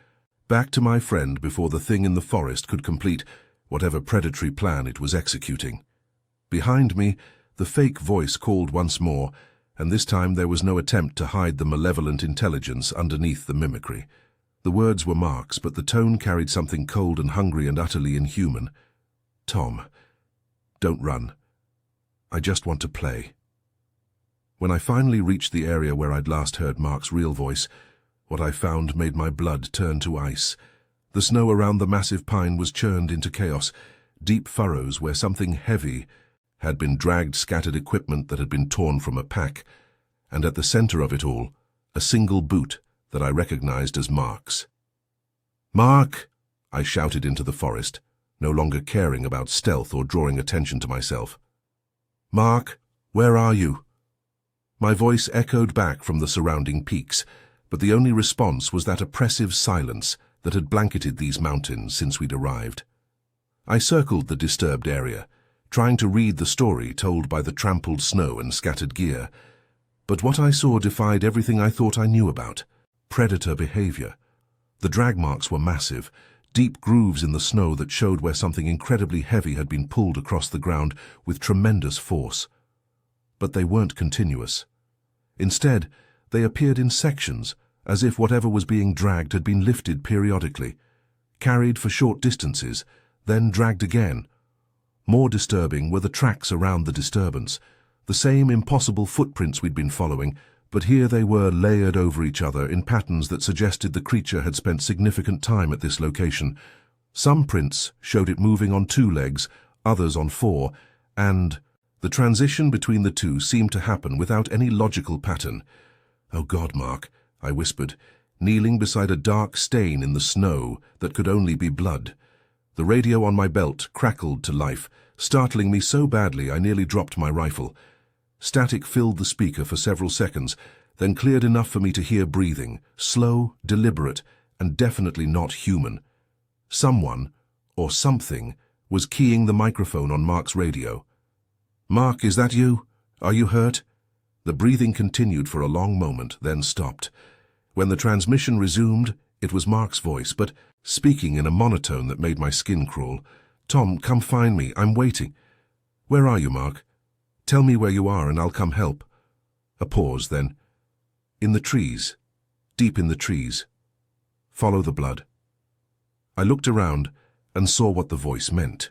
back to my friend before the thing in the forest could complete whatever predatory plan it was executing. Behind me, the fake voice called once more, and this time there was no attempt to hide the malevolent intelligence underneath the mimicry. The words were Mark's, but the tone carried something cold and hungry and utterly inhuman. "Tom, don't run. I just want to play." When I finally reached the area where I'd last heard Mark's real voice, what I found made my blood turn to ice. The snow around the massive pine was churned into chaos, deep furrows where something heavy had been dragged, scattered equipment that had been torn from a pack, and at the center of it all, a single boot that I recognized as Mark's. "Mark!" I shouted into the forest, no longer caring about stealth or drawing attention to myself. "Mark, where are you?" My voice echoed back from the surrounding peaks, but the only response was that oppressive silence that had blanketed these mountains since we'd arrived. I circled the disturbed area, trying to read the story told by the trampled snow and scattered gear, but what I saw defied everything I thought I knew about. Predator behavior. The drag marks were massive, deep grooves in the snow that showed where something incredibly heavy had been pulled across the ground with tremendous force. But they weren't continuous. Instead, they appeared in sections, as if whatever was being dragged had been lifted periodically, carried for short distances, then dragged again. More disturbing were the tracks around the disturbance, the same impossible footprints we'd been following, but here they were layered over each other in patterns that suggested the creature had spent significant time at this location. Some prints showed it moving on 2 legs, others on 4, and the transition between the two seemed to happen without any logical pattern. "Oh God, Mark," I whispered, kneeling beside a dark stain in the snow that could only be blood. The radio on my belt crackled to life, startling me so badly I nearly dropped my rifle. Static filled the speaker for several seconds, then cleared enough for me to hear breathing, slow, deliberate, and definitely not human. Someone, or something, was keying the microphone on Mark's radio. "Mark, is that you? Are you hurt?" The breathing continued for a long moment, then stopped. When the transmission resumed, it was Mark's voice, but speaking in a monotone that made my skin crawl. "Tom, come find me. I'm waiting." "Where are you, Mark? Tell me where you are and I'll come help." A pause, then. "In the trees. Deep in the trees. Follow the blood." I looked around and saw what the voice meant.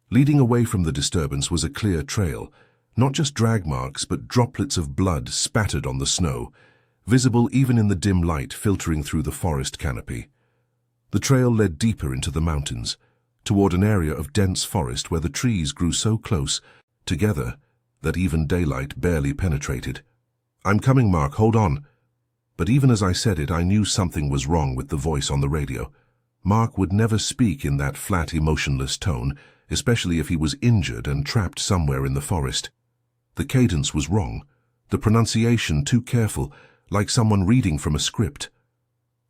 Leading away from the disturbance was a clear trail, not just drag marks but droplets of blood spattered on the snow, visible even in the dim light filtering through the forest canopy. The trail led deeper into the mountains, toward an area of dense forest where the trees grew so close together that even daylight barely penetrated. "I'm coming, Mark, hold on." But even as I said it, I knew something was wrong with the voice on the radio. Mark would never speak in that flat, emotionless tone, especially if he was injured and trapped somewhere in the forest. The cadence was wrong, the pronunciation too careful, like someone reading from a script.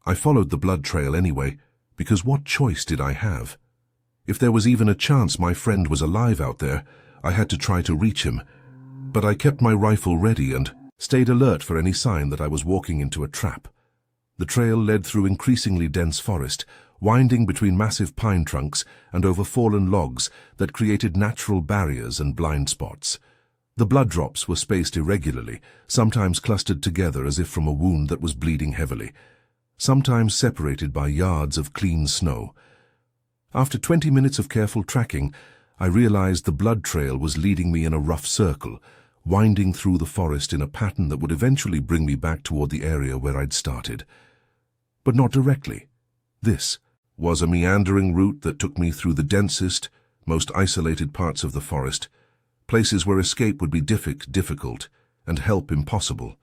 I followed the blood trail anyway, because what choice did I have? If there was even a chance my friend was alive out there, I had to try to reach him. But I kept my rifle ready and stayed alert for any sign that I was walking into a trap. The trail led through increasingly dense forest, winding between massive pine trunks and over fallen logs that created natural barriers and blind spots. The blood drops were spaced irregularly, sometimes clustered together as if from a wound that was bleeding heavily, sometimes separated by yards of clean snow. After 20 minutes of careful tracking, I realized the blood trail was leading me in a rough circle, winding through the forest in a pattern that would eventually bring me back toward the area where I'd started. But not directly. This was a meandering route that took me through the densest, most isolated parts of the forest, places where escape would be difficult and help impossible.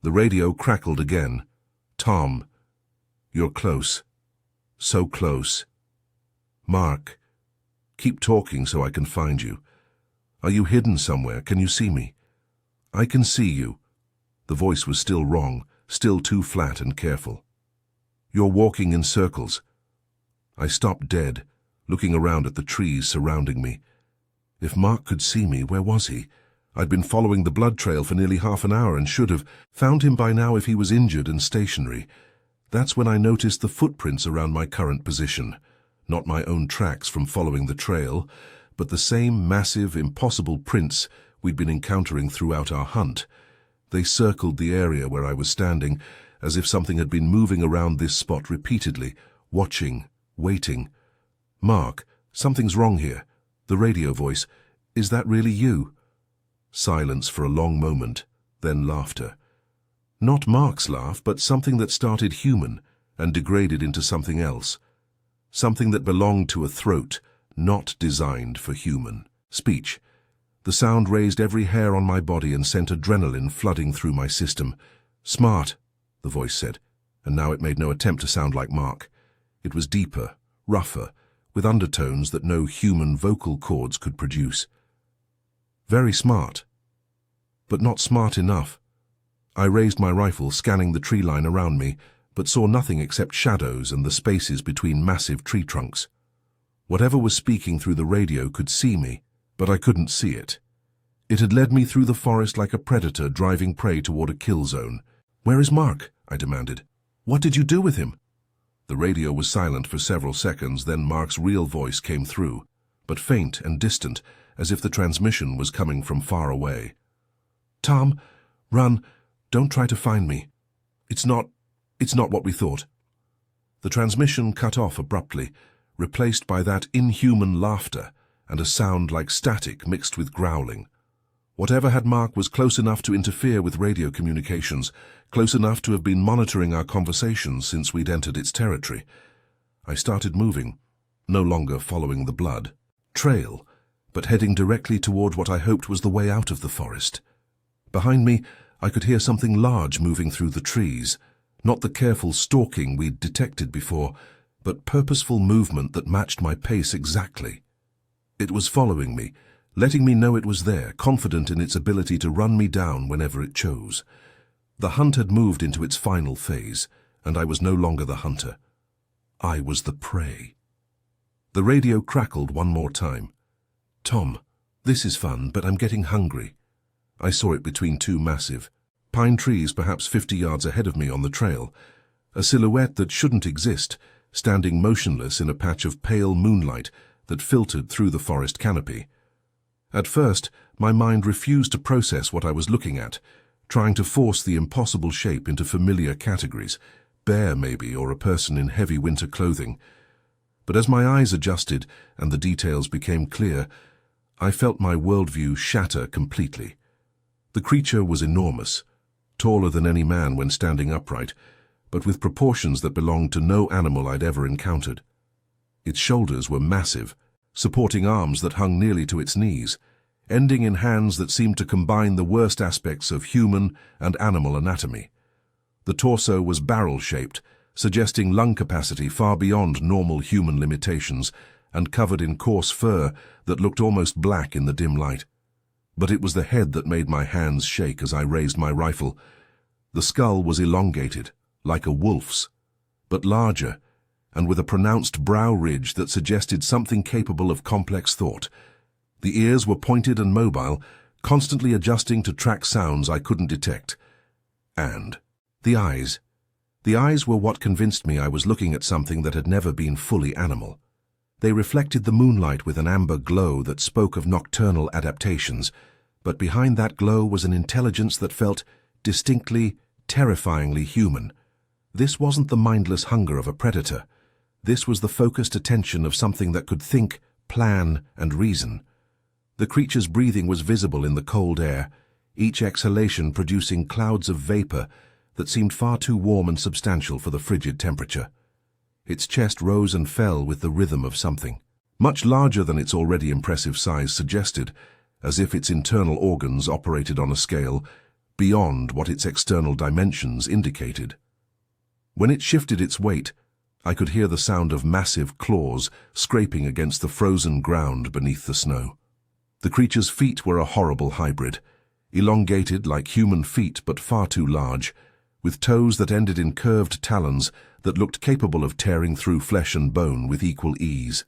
The radio crackled again. "Tom, you're close. So close. Mark, keep talking so I can find you. Are you hidden somewhere? Can you see me?" "I can see you." The voice was still wrong, still too flat and careful. "You're walking in circles." I stopped dead, looking around at the trees surrounding me. If Mark could see me, where was he? I'd been following the blood trail for nearly half an hour and should have found him by now if he was injured and stationary. That's when I noticed the footprints around my current position. Not my own tracks from following the trail, but the same massive, impossible prints we'd been encountering throughout our hunt. They circled the area where I was standing, as if something had been moving around this spot repeatedly, watching, waiting. "Mark, something's wrong here." The radio voice. "Is that really you?" Silence for a long moment, then laughter. Not Mark's laugh, but something that started human and degraded into something else. Something that belonged to a throat, not designed for human speech. The sound raised every hair on my body and sent adrenaline flooding through my system. "Smart," the voice said, and now it made no attempt to sound like Mark. It was deeper, rougher, with undertones that no human vocal cords could produce. Very smart, but not smart enough. I raised my rifle, scanning the tree line around me, but saw nothing except shadows and the spaces between massive tree trunks. Whatever was speaking through the radio could see me, but I couldn't see it. It had led me through the forest like a predator driving prey toward a kill zone. "Where is Mark?" I demanded. "What did you do with him?" The radio was silent for several seconds, then Mark's real voice came through, but faint and distant, as if the transmission was coming from far away. "Tom, run. Don't try to find me. It's not what we thought." The transmission cut off abruptly, replaced by that inhuman laughter and a sound like static mixed with growling. Whatever had Mark was close enough to interfere with radio communications, close enough to have been monitoring our conversations since we'd entered its territory. I started moving, no longer following the blood trail, but heading directly toward what I hoped was the way out of the forest. Behind me, I could hear something large moving through the trees, not the careful stalking we'd detected before, but purposeful movement that matched my pace exactly. It was following me, letting me know it was there, confident in its ability to run me down whenever it chose. The hunt had moved into its final phase, and I was no longer the hunter. I was the prey. The radio crackled one more time. "Tom, this is fun, but I'm getting hungry." I saw it between two massive pine trees perhaps 50 yards ahead of me on the trail, a silhouette that shouldn't exist, standing motionless in a patch of pale moonlight that filtered through the forest canopy. At first, my mind refused to process what I was looking at, trying to force the impossible shape into familiar categories, bear maybe, or a person in heavy winter clothing. But as my eyes adjusted and the details became clear, I felt my worldview shatter completely. The creature was enormous, taller than any man when standing upright, but with proportions that belonged to no animal I'd ever encountered. Its shoulders were massive, supporting arms that hung nearly to its knees, ending in hands that seemed to combine the worst aspects of human and animal anatomy. The torso was barrel-shaped, suggesting lung capacity far beyond normal human limitations, and covered in coarse fur that looked almost black in the dim light. But it was the head that made my hands shake as I raised my rifle. The skull was elongated, like a wolf's, but larger, and with a pronounced brow ridge that suggested something capable of complex thought. The ears were pointed and mobile, constantly adjusting to track sounds I couldn't detect. And the eyes. The eyes were what convinced me I was looking at something that had never been fully animal. They reflected the moonlight with an amber glow that spoke of nocturnal adaptations, but behind that glow was an intelligence that felt distinctly, terrifyingly human. This wasn't the mindless hunger of a predator. This was the focused attention of something that could think, plan, and reason. The creature's breathing was visible in the cold air, each exhalation producing clouds of vapor that seemed far too warm and substantial for the frigid temperature. Its chest rose and fell with the rhythm of something, much larger than its already impressive size suggested, as if its internal organs operated on a scale beyond what its external dimensions indicated. When it shifted its weight, I could hear the sound of massive claws scraping against the frozen ground beneath the snow. The creature's feet were a horrible hybrid, elongated like human feet but far too large, with toes that ended in curved talons that looked capable of tearing through flesh and bone with equal ease.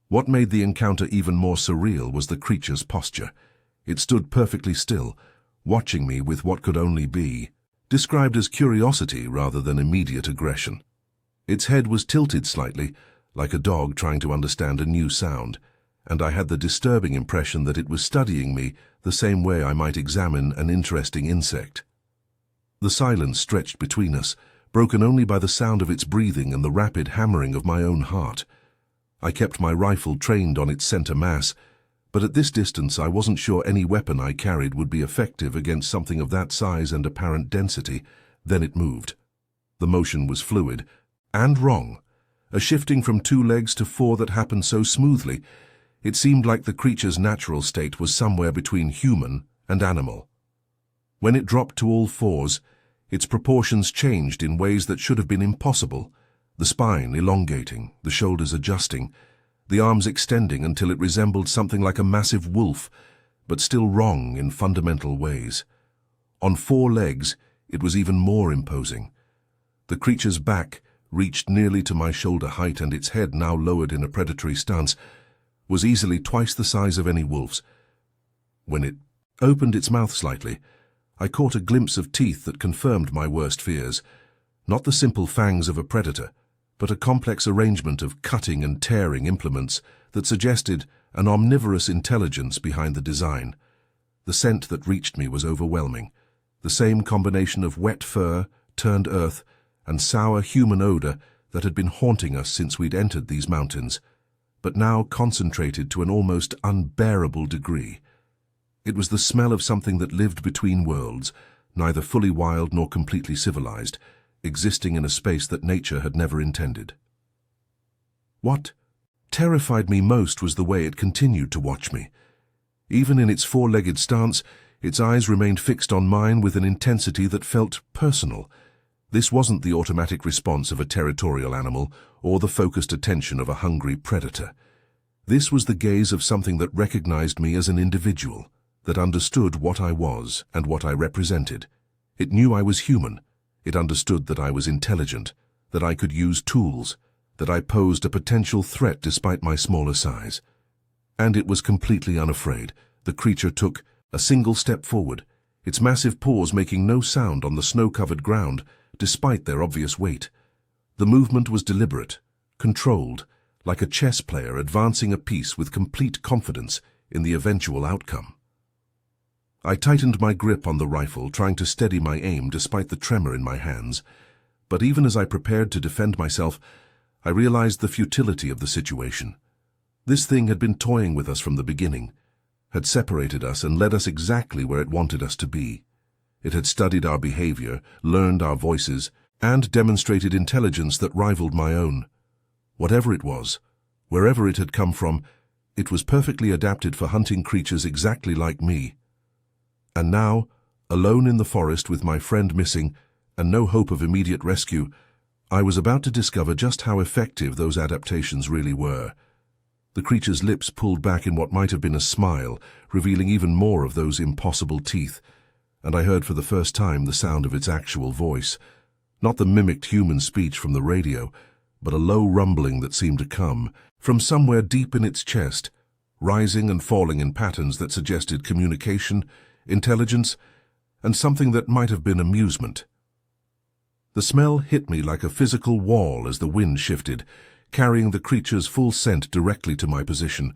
What made the encounter even more surreal was the creature's posture. It stood perfectly still, watching me with what could only be described as curiosity rather than immediate aggression. Its head was tilted slightly, like a dog trying to understand a new sound, and I had the disturbing impression that it was studying me the same way I might examine an interesting insect. The silence stretched between us, broken only by the sound of its breathing and the rapid hammering of my own heart. I kept my rifle trained on its center mass, but at this distance I wasn't sure any weapon I carried would be effective against something of that size and apparent density. Then it moved. The motion was fluid, and wrong. A shifting from 2 legs to 4 that happened so smoothly, it seemed like the creature's natural state was somewhere between human and animal. When it dropped to all 4s, its proportions changed in ways that should have been impossible, the spine elongating, the shoulders adjusting, the arms extending until it resembled something like a massive wolf, but still wrong in fundamental ways. On 4 legs, it was even more imposing. The creature's back reached nearly to my shoulder height, and its head, now lowered in a predatory stance, was easily twice the size of any wolf's. When it opened its mouth slightly, I caught a glimpse of teeth that confirmed my worst fears. Not the simple fangs of a predator, but a complex arrangement of cutting and tearing implements that suggested an omnivorous intelligence behind the design. The scent that reached me was overwhelming. The same combination of wet fur, turned earth, and sour human odor that had been haunting us since we'd entered these mountains, but now concentrated to an almost unbearable degree. It was the smell of something that lived between worlds, neither fully wild nor completely civilized, existing in a space that nature had never intended. What terrified me most was the way it continued to watch me. Even in its 4-legged stance, its eyes remained fixed on mine with an intensity that felt personal. This wasn't the automatic response of a territorial animal or the focused attention of a hungry predator. This was the gaze of something that recognized me as an individual, that understood what I was and what I represented. It knew I was human. It understood that I was intelligent, that I could use tools, that I posed a potential threat despite my smaller size. And it was completely unafraid. The creature took a single step forward, its massive paws making no sound on the snow-covered ground, despite their obvious weight. The movement was deliberate, controlled, like a chess player advancing a piece with complete confidence in the eventual outcome. I tightened my grip on the rifle, trying to steady my aim despite the tremor in my hands. But even as I prepared to defend myself, I realized the futility of the situation. This thing had been toying with us from the beginning, had separated us and led us exactly where it wanted us to be. It had studied our behavior, learned our voices, and demonstrated intelligence that rivaled my own. Whatever it was, wherever it had come from, it was perfectly adapted for hunting creatures exactly like me. And now, alone in the forest with my friend missing and no hope of immediate rescue, I was about to discover just how effective those adaptations really were. The creature's lips pulled back in what might have been a smile, revealing even more of those impossible teeth, and I heard for the first time the sound of its actual voice. Not the mimicked human speech from the radio, but a low rumbling that seemed to come from somewhere deep in its chest, rising and falling in patterns that suggested communication, intelligence, and something that might have been amusement. The smell hit me like a physical wall as the wind shifted, carrying the creature's full scent directly to my position.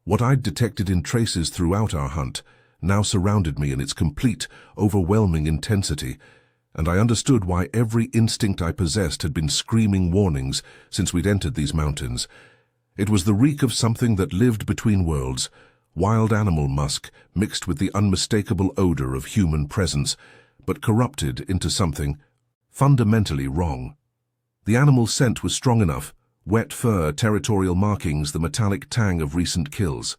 What I'd detected in traces throughout our hunt now surrounded me in its complete, overwhelming intensity, and I understood why every instinct I possessed had been screaming warnings since we'd entered these mountains. It was the reek of something that lived between worlds, wild animal musk mixed with the unmistakable odor of human presence, but corrupted into something fundamentally wrong. The animal's scent was strong enough, wet fur, territorial markings, the metallic tang of recent kills.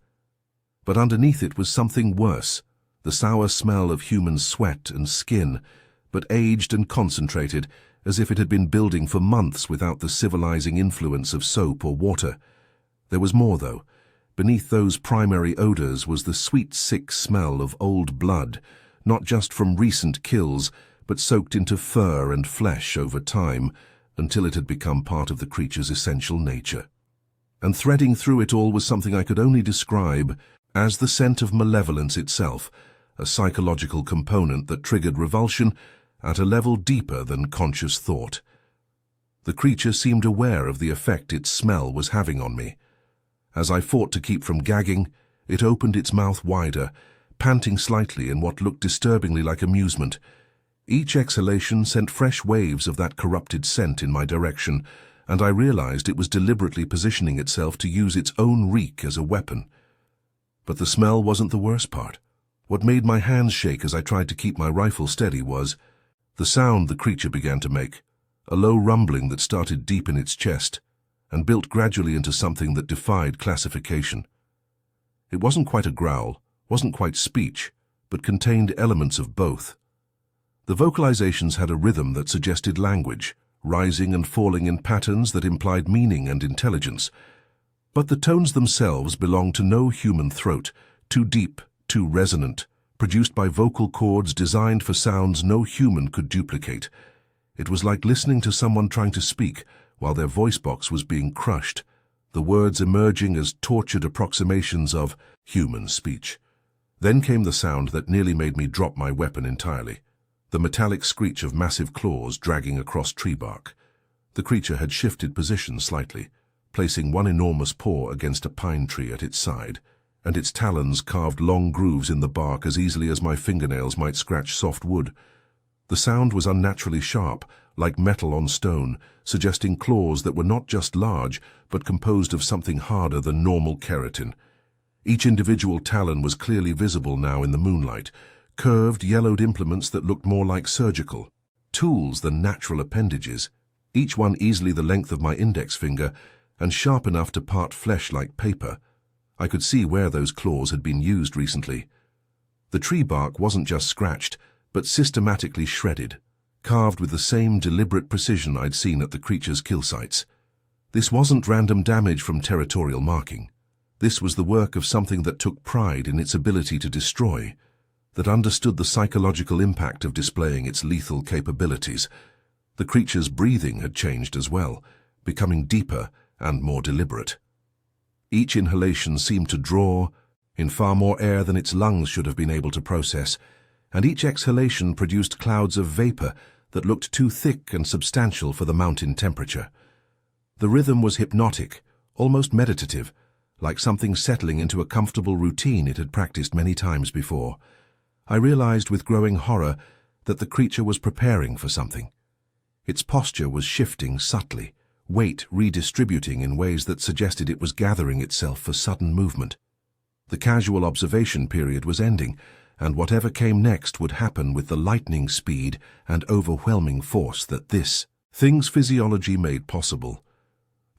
But underneath it was something worse, the sour smell of human sweat and skin, but aged and concentrated, as if it had been building for months without the civilizing influence of soap or water. There was more, though. Beneath those primary odors was the sweet, sick smell of old blood, not just from recent kills, but soaked into fur and flesh over time, until it had become part of the creature's essential nature. And threading through it all was something I could only describe as the scent of malevolence itself, a psychological component that triggered revulsion at a level deeper than conscious thought. The creature seemed aware of the effect its smell was having on me. As I fought to keep from gagging, it opened its mouth wider, panting slightly in what looked disturbingly like amusement. Each exhalation sent fresh waves of that corrupted scent in my direction, and I realized it was deliberately positioning itself to use its own reek as a weapon. But the smell wasn't the worst part. What made my hands shake as I tried to keep my rifle steady was the sound the creature began to make, a low rumbling that started deep in its chest and built gradually into something that defied classification. It wasn't quite a growl, wasn't quite speech, but contained elements of both. The vocalizations had a rhythm that suggested language, rising and falling in patterns that implied meaning and intelligence. But the tones themselves belonged to no human throat, too deep, too resonant, produced by vocal cords designed for sounds no human could duplicate. It was like listening to someone trying to speak while their voice box was being crushed, the words emerging as tortured approximations of human speech. Then came the sound that nearly made me drop my weapon entirely, the metallic screech of massive claws dragging across tree bark. The creature had shifted position slightly, placing one enormous paw against a pine tree at its side, and its talons carved long grooves in the bark as easily as my fingernails might scratch soft wood. The sound was unnaturally sharp, like metal on stone, suggesting claws that were not just large, but composed of something harder than normal keratin. Each individual talon was clearly visible now in the moonlight, curved, yellowed implements that looked more like surgical tools than natural appendages, each one easily the length of my index finger and sharp enough to part flesh like paper. I could see where those claws had been used recently. The tree bark wasn't just scratched, but systematically shredded, carved with the same deliberate precision I'd seen at the creature's kill sites. This wasn't random damage from territorial marking. This was the work of something that took pride in its ability to destroy, that understood the psychological impact of displaying its lethal capabilities. The creature's breathing had changed as well, becoming deeper and more deliberate. Each inhalation seemed to draw in far more air than its lungs should have been able to process, and each exhalation produced clouds of vapor that looked too thick and substantial for the mountain temperature. The rhythm was hypnotic, almost meditative, like something settling into a comfortable routine it had practiced many times before. I realized with growing horror that the creature was preparing for something. Its posture was shifting subtly, weight redistributing in ways that suggested it was gathering itself for sudden movement. The casual observation period was ending, and whatever came next would happen with the lightning speed and overwhelming force that this thing's physiology made possible.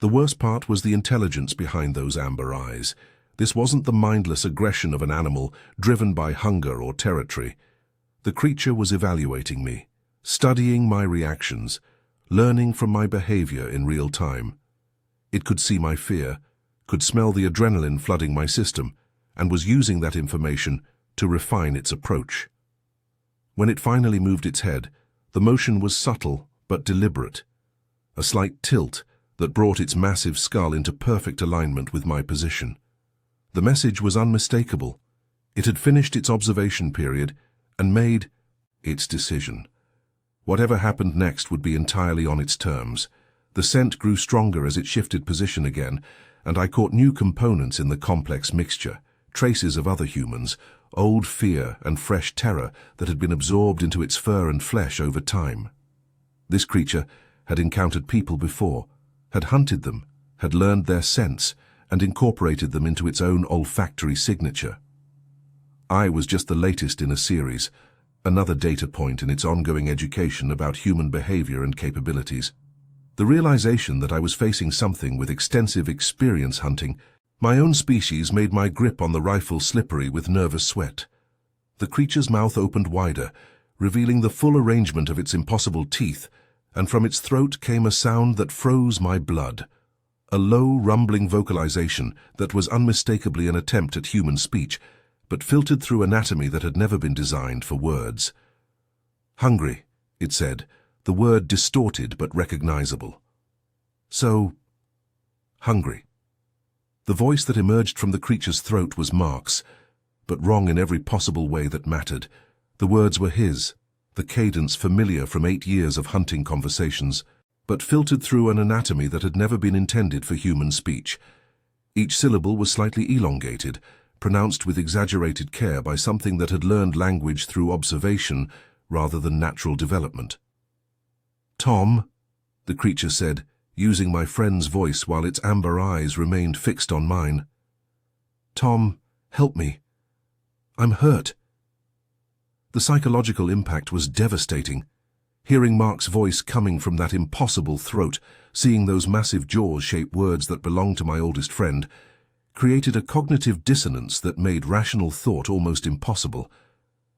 The worst part was the intelligence behind those amber eyes. This wasn't the mindless aggression of an animal driven by hunger or territory. The creature was evaluating me, studying my reactions, learning from my behavior in real time. It could see my fear, could smell the adrenaline flooding my system, and was using that information to refine its approach. When it finally moved its head, the motion was subtle but deliberate, a slight tilt that brought its massive skull into perfect alignment with my position. The message was unmistakable. It had finished its observation period and made its decision. Whatever happened next would be entirely on its terms. The scent grew stronger as it shifted position again, and I caught new components in the complex mixture, traces of other humans, old fear and fresh terror that had been absorbed into its fur and flesh over time. This creature had encountered people before, had hunted them, had learned their scents, and incorporated them into its own olfactory signature. I was just the latest in a series, another data point in its ongoing education about human behavior and capabilities. The realization that I was facing something with extensive experience hunting my own species made my grip on the rifle slippery with nervous sweat. The creature's mouth opened wider, revealing the full arrangement of its impossible teeth, and from its throat came a sound that froze my blood. A low, rumbling vocalization that was unmistakably an attempt at human speech, but filtered through anatomy that had never been designed for words. Hungry, it said, the word distorted but recognizable. So, hungry. The voice that emerged from the creature's throat was Mark's, but wrong in every possible way that mattered. The words were his, the cadence familiar from 8 years of hunting conversations, but filtered through an anatomy that had never been intended for human speech. Each syllable was slightly elongated, pronounced with exaggerated care by something that had learned language through observation rather than natural development. "Tom," the creature said, using my friend's voice while its amber eyes remained fixed on mine. "Tom, help me. I'm hurt." The psychological impact was devastating. Hearing Mark's voice coming from that impossible throat, seeing those massive jaws shape words that belonged to my oldest friend, created a cognitive dissonance that made rational thought almost impossible.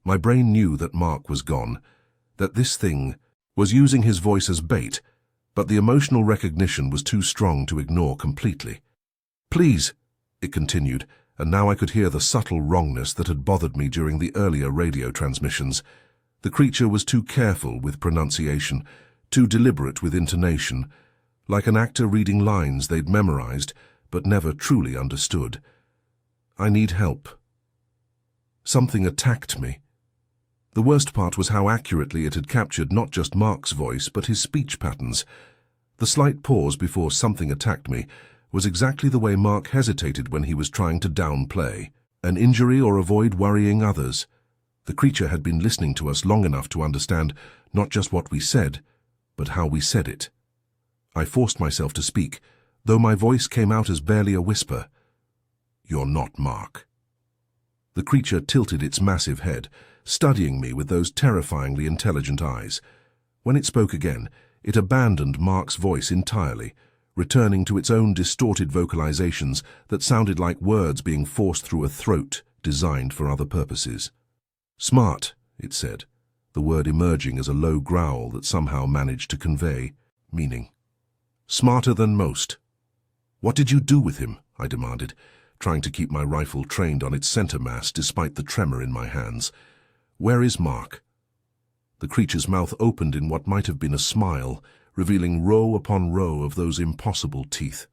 My brain knew that Mark was gone, that this thing was using his voice as bait, but the emotional recognition was too strong to ignore completely. "Please," it continued, and now I could hear the subtle wrongness that had bothered me during the earlier radio transmissions. The creature was too careful with pronunciation, too deliberate with intonation, like an actor reading lines they'd memorized but never truly understood. "I need help." Something attacked me. The worst part was how accurately it had captured not just Mark's voice but his speech patterns. The slight pause before "something attacked me" was exactly the way Mark hesitated when he was trying to downplay an injury or avoid worrying others. The creature had been listening to us long enough to understand not just what we said, but how we said it. I forced myself to speak, though my voice came out as barely a whisper. "You're not Mark." The creature tilted its massive head, studying me with those terrifyingly intelligent eyes. When it spoke again, it abandoned Mark's voice entirely, returning to its own distorted vocalizations that sounded like words being forced through a throat designed for other purposes. "Smart," it said, the word emerging as a low growl that somehow managed to convey meaning. "Smarter than most." "What did you do with him?" I demanded, trying to keep my rifle trained on its center mass despite the tremor in my hands. "Where is Mark?" The creature's mouth opened in what might have been a smile, revealing row upon row of those impossible teeth.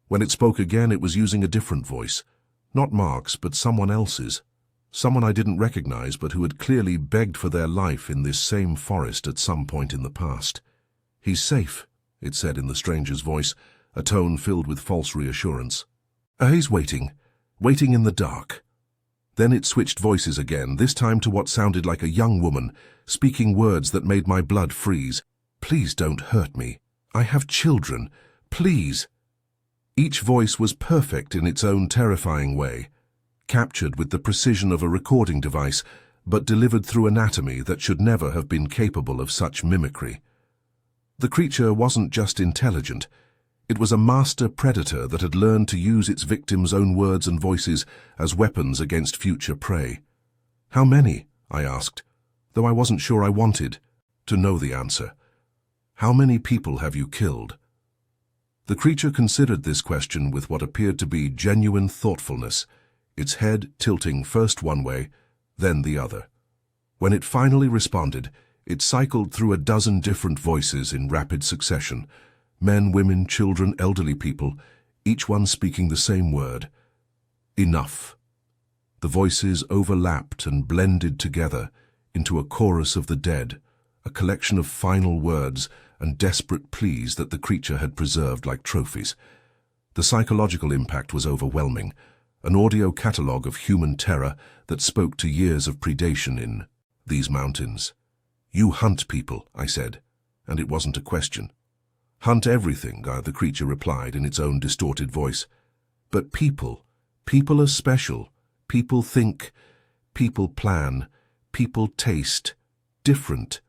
When it spoke again, it was using a different voice. Not Mark's, but someone else's. Someone I didn't recognize, but who had clearly begged for their life in this same forest at some point in the past. "He's safe," it said in the stranger's voice, a tone filled with false reassurance. "He's waiting in the dark." Then it switched voices again, this time to what sounded like a young woman, speaking words that made my blood freeze. "Please don't hurt me. I have children. Please." Each voice was perfect in its own terrifying way, captured with the precision of a recording device, but delivered through anatomy that should never have been capable of such mimicry. The creature wasn't just intelligent. It was a master predator that had learned to use its victims' own words and voices as weapons against future prey. "How many?" I asked, though I wasn't sure I wanted to know the answer. "How many people have you killed?" The creature considered this question with what appeared to be genuine thoughtfulness, its head tilting first one way, then the other. When it finally responded, it cycled through a dozen different voices in rapid succession. Men, women, children, elderly people, each one speaking the same word. Enough. The voices overlapped and blended together into a chorus of the dead, a collection of final words and desperate pleas that the creature had preserved like trophies. The psychological impact was overwhelming, an audio catalogue of human terror that spoke to years of predation in these mountains. "You hunt people," I said, and it wasn't a question. "Hunt everything," the creature replied in its own distorted voice. "But people are special. People think, people plan, people taste, different."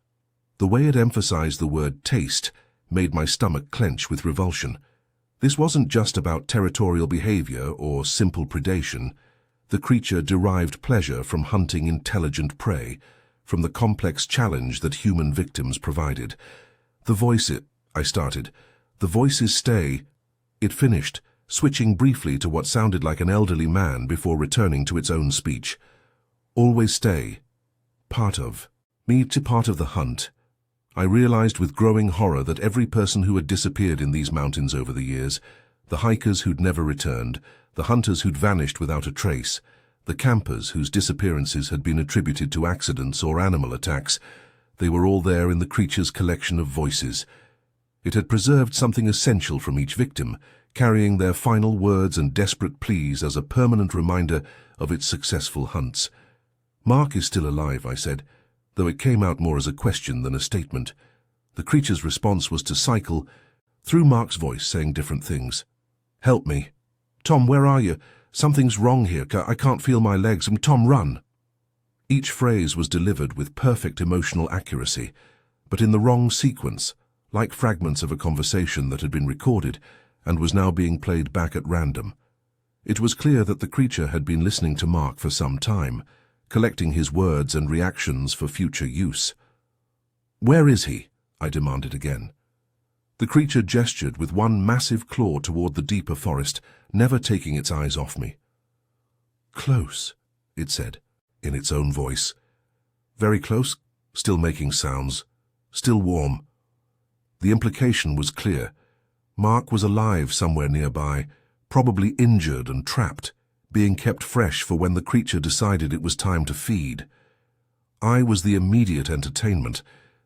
The way it emphasized the word taste made my stomach clench with revulsion. This wasn't just about territorial behavior or simple predation. The creature derived pleasure from hunting intelligent prey, from the complex challenge that human victims provided. I started. "The voices stay." It finished, switching briefly to what sounded like an elderly man before returning to its own speech. "Always stay. Part of. Me to part of the hunt." I realized with growing horror that every person who had disappeared in these mountains over the years, the hikers who'd never returned, the hunters who'd vanished without a trace, the campers whose disappearances had been attributed to accidents or animal attacks, they were all there in the creature's collection of voices. It had preserved something essential from each victim, carrying their final words and desperate pleas as a permanent reminder of its successful hunts. "Mark is still alive," I said, though it came out more as a question than a statement. The creature's response was to cycle through Mark's voice, saying different things. "Help me. Tom, where are you? Something's wrong here. I can't feel my legs. Tom, run." Each phrase was delivered with perfect emotional accuracy, but in the wrong sequence, like fragments of a conversation that had been recorded and was now being played back at random. It was clear that the creature had been listening to Mark for some time, collecting his words and reactions for future use. "Where is he?" I demanded again. The creature gestured with one massive claw toward the deeper forest, never taking its eyes off me. "Close," it said, in its own voice. "Very close, still making sounds, still warm." The implication was clear. Mark was alive somewhere nearby, probably injured and trapped, being kept fresh for when the creature decided it was time to feed. I was the immediate entertainment,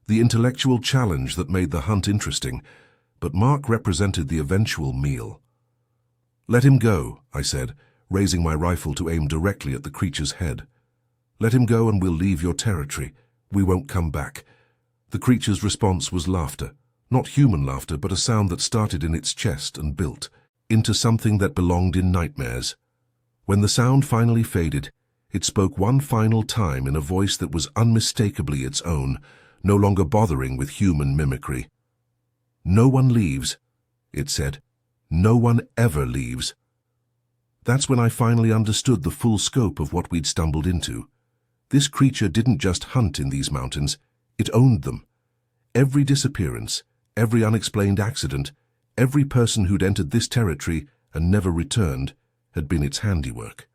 the intellectual challenge that made the hunt interesting, but Mark represented the eventual meal. "Let him go," I said, raising my rifle to aim directly at the creature's head. "Let him go and we'll leave your territory. We won't come back." The creature's response was laughter, not human laughter, but a sound that started in its chest and built into something that belonged in nightmares. When the sound finally faded, it spoke one final time in a voice that was unmistakably its own, no longer bothering with human mimicry. "No one leaves," it said. "No one ever leaves." That's when I finally understood the full scope of what we'd stumbled into. This creature didn't just hunt in these mountains, it owned them. Every disappearance, every unexplained accident, every person who'd entered this territory and never returned had been its handiwork.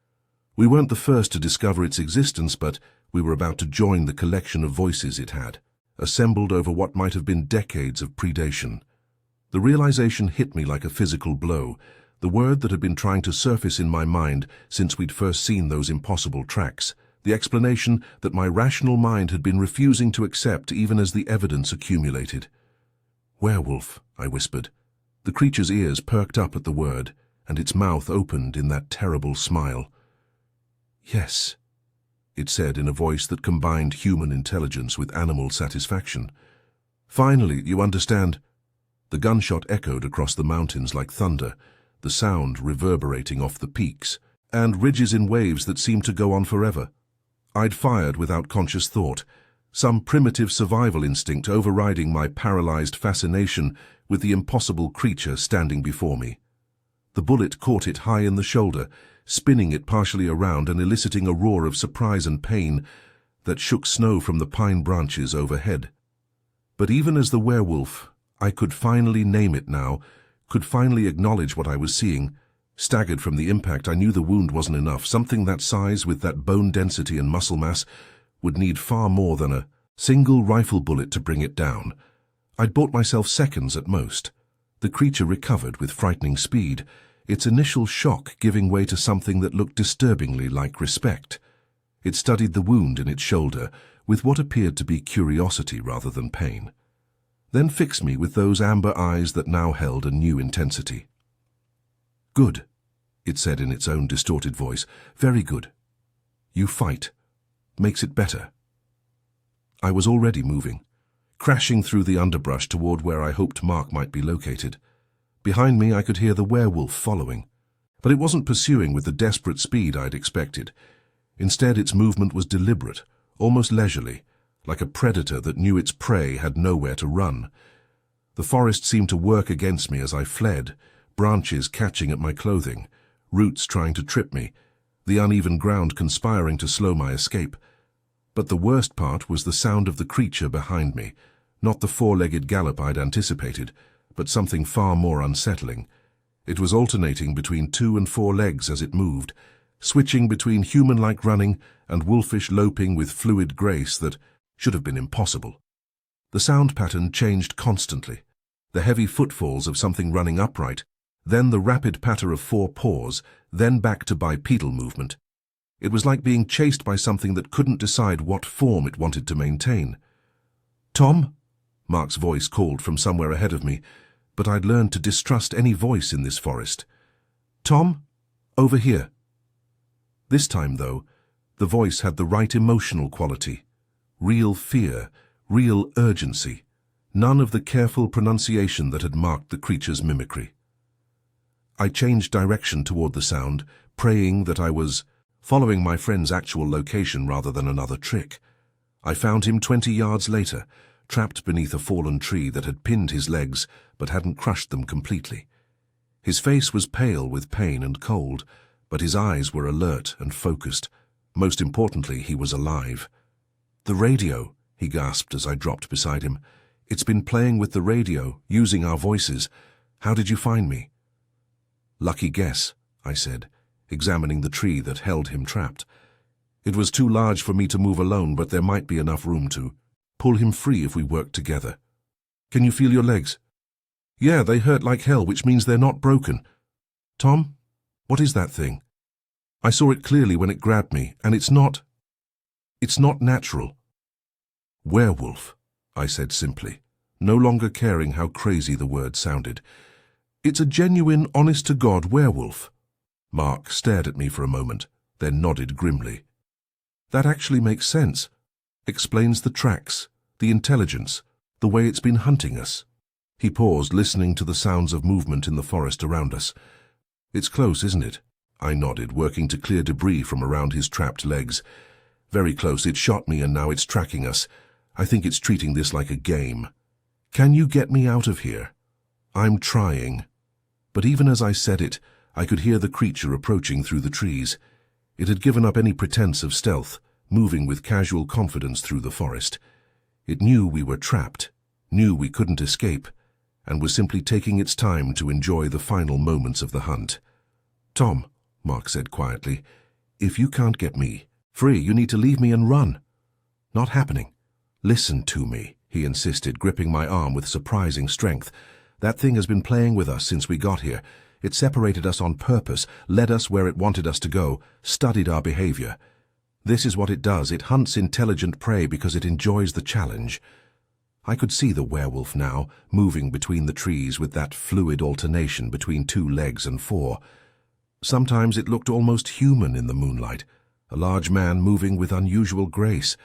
We weren't the first to discover its existence, but we were about to join the collection of voices it had, assembled over what might have been decades of predation. The realization hit me like a physical blow, the word that had been trying to surface in my mind since we'd first seen those impossible tracks, the explanation that my rational mind had been refusing to accept even as the evidence accumulated. "Werewolf," I whispered. The creature's ears perked up at the word, and its mouth opened in that terrible smile. "Yes," it said in a voice that combined human intelligence with animal satisfaction. "Finally, you understand." The gunshot echoed across the mountains like thunder, the sound reverberating off the peaks, and ridges in waves that seemed to go on forever. I'd fired without conscious thought, some primitive survival instinct overriding my paralyzed fascination with the impossible creature standing before me. The bullet caught it high in the shoulder, spinning it partially around and eliciting a roar of surprise and pain that shook snow from the pine branches overhead. But even as the werewolf, I could finally name it now, could finally acknowledge what I was seeing. Staggered from the impact, I knew the wound wasn't enough. Something that size, with that bone density and muscle mass, would need far more than a single rifle bullet to bring it down. I'd bought myself seconds at most. The creature recovered with frightening speed, its initial shock giving way to something that looked disturbingly like respect. It studied the wound in its shoulder with what appeared to be curiosity rather than pain, then fixed me with those amber eyes that now held a new intensity. "Good," it said in its own distorted voice. "Very good. You fight. Makes it better." I was already moving, crashing through the underbrush toward where I hoped Mark might be located. Behind me I could hear the werewolf following, but it wasn't pursuing with the desperate speed I'd expected. Instead, its movement was deliberate, almost leisurely, like a predator that knew its prey had nowhere to run. The forest seemed to work against me as I fled, branches catching at my clothing, roots trying to trip me, the uneven ground conspiring to slow my escape. But the worst part was the sound of the creature behind me, not the four-legged gallop I'd anticipated, but something far more unsettling. It was alternating between 2 and 4 legs as it moved, switching between human-like running and wolfish loping with fluid grace that should have been impossible. The sound pattern changed constantly, the heavy footfalls of something running upright, then the rapid patter of 4 paws, then back to bipedal movement. It was like being chased by something that couldn't decide what form it wanted to maintain. "Tom?" Mark's voice called from somewhere ahead of me, but I'd learned to distrust any voice in this forest. "Tom, over here." This time, though, the voice had the right emotional quality. Real fear, real urgency. None of the careful pronunciation that had marked the creature's mimicry. I changed direction toward the sound, praying that I was following my friend's actual location rather than another trick. I found him 20 yards later, trapped beneath a fallen tree that had pinned his legs but hadn't crushed them completely. His face was pale with pain and cold, but his eyes were alert and focused. Most importantly, he was alive. "The radio," he gasped as I dropped beside him. "It's been playing with the radio, using our voices. How did you find me?" "Lucky guess," I said, examining the tree that held him trapped. "It was too large for me to move alone, but there might be enough room to pull him free if we worked together." "Can you feel your legs?" "Yeah, they hurt like hell, which means they're not broken." "Tom, what is that thing?" "I saw it clearly when it grabbed me, and it's not natural." "Werewolf," I said simply, no longer caring how crazy the word sounded. "It's a genuine, honest-to-God werewolf." Mark stared at me for a moment, then nodded grimly. "That actually makes sense. Explains the tracks, the intelligence, the way it's been hunting us." He paused, listening to the sounds of movement in the forest around us. "It's close, isn't it?" I nodded, working to clear debris from around his trapped legs. "Very close. It shot me and now it's tracking us. I think it's treating this like a game." "Can you get me out of here?" "I'm trying." But even as I said it, I could hear the creature approaching through the trees. It had given up any pretense of stealth, moving with casual confidence through the forest. It knew we were trapped, knew we couldn't escape, and was simply taking its time to enjoy the final moments of the hunt. "Tom," Mark said quietly, "if you can't get me free, you need to leave me and run." "Not happening." "Listen to me," he insisted, gripping my arm with surprising strength. "That thing has been playing with us since we got here. It separated us on purpose, led us where it wanted us to go, studied our behavior. This is what it does. It hunts intelligent prey because it enjoys the challenge." I could see the werewolf now, moving between the trees with that fluid alternation between 2 legs and 4. Sometimes it looked almost human in the moonlight, a large man moving with unusual grace.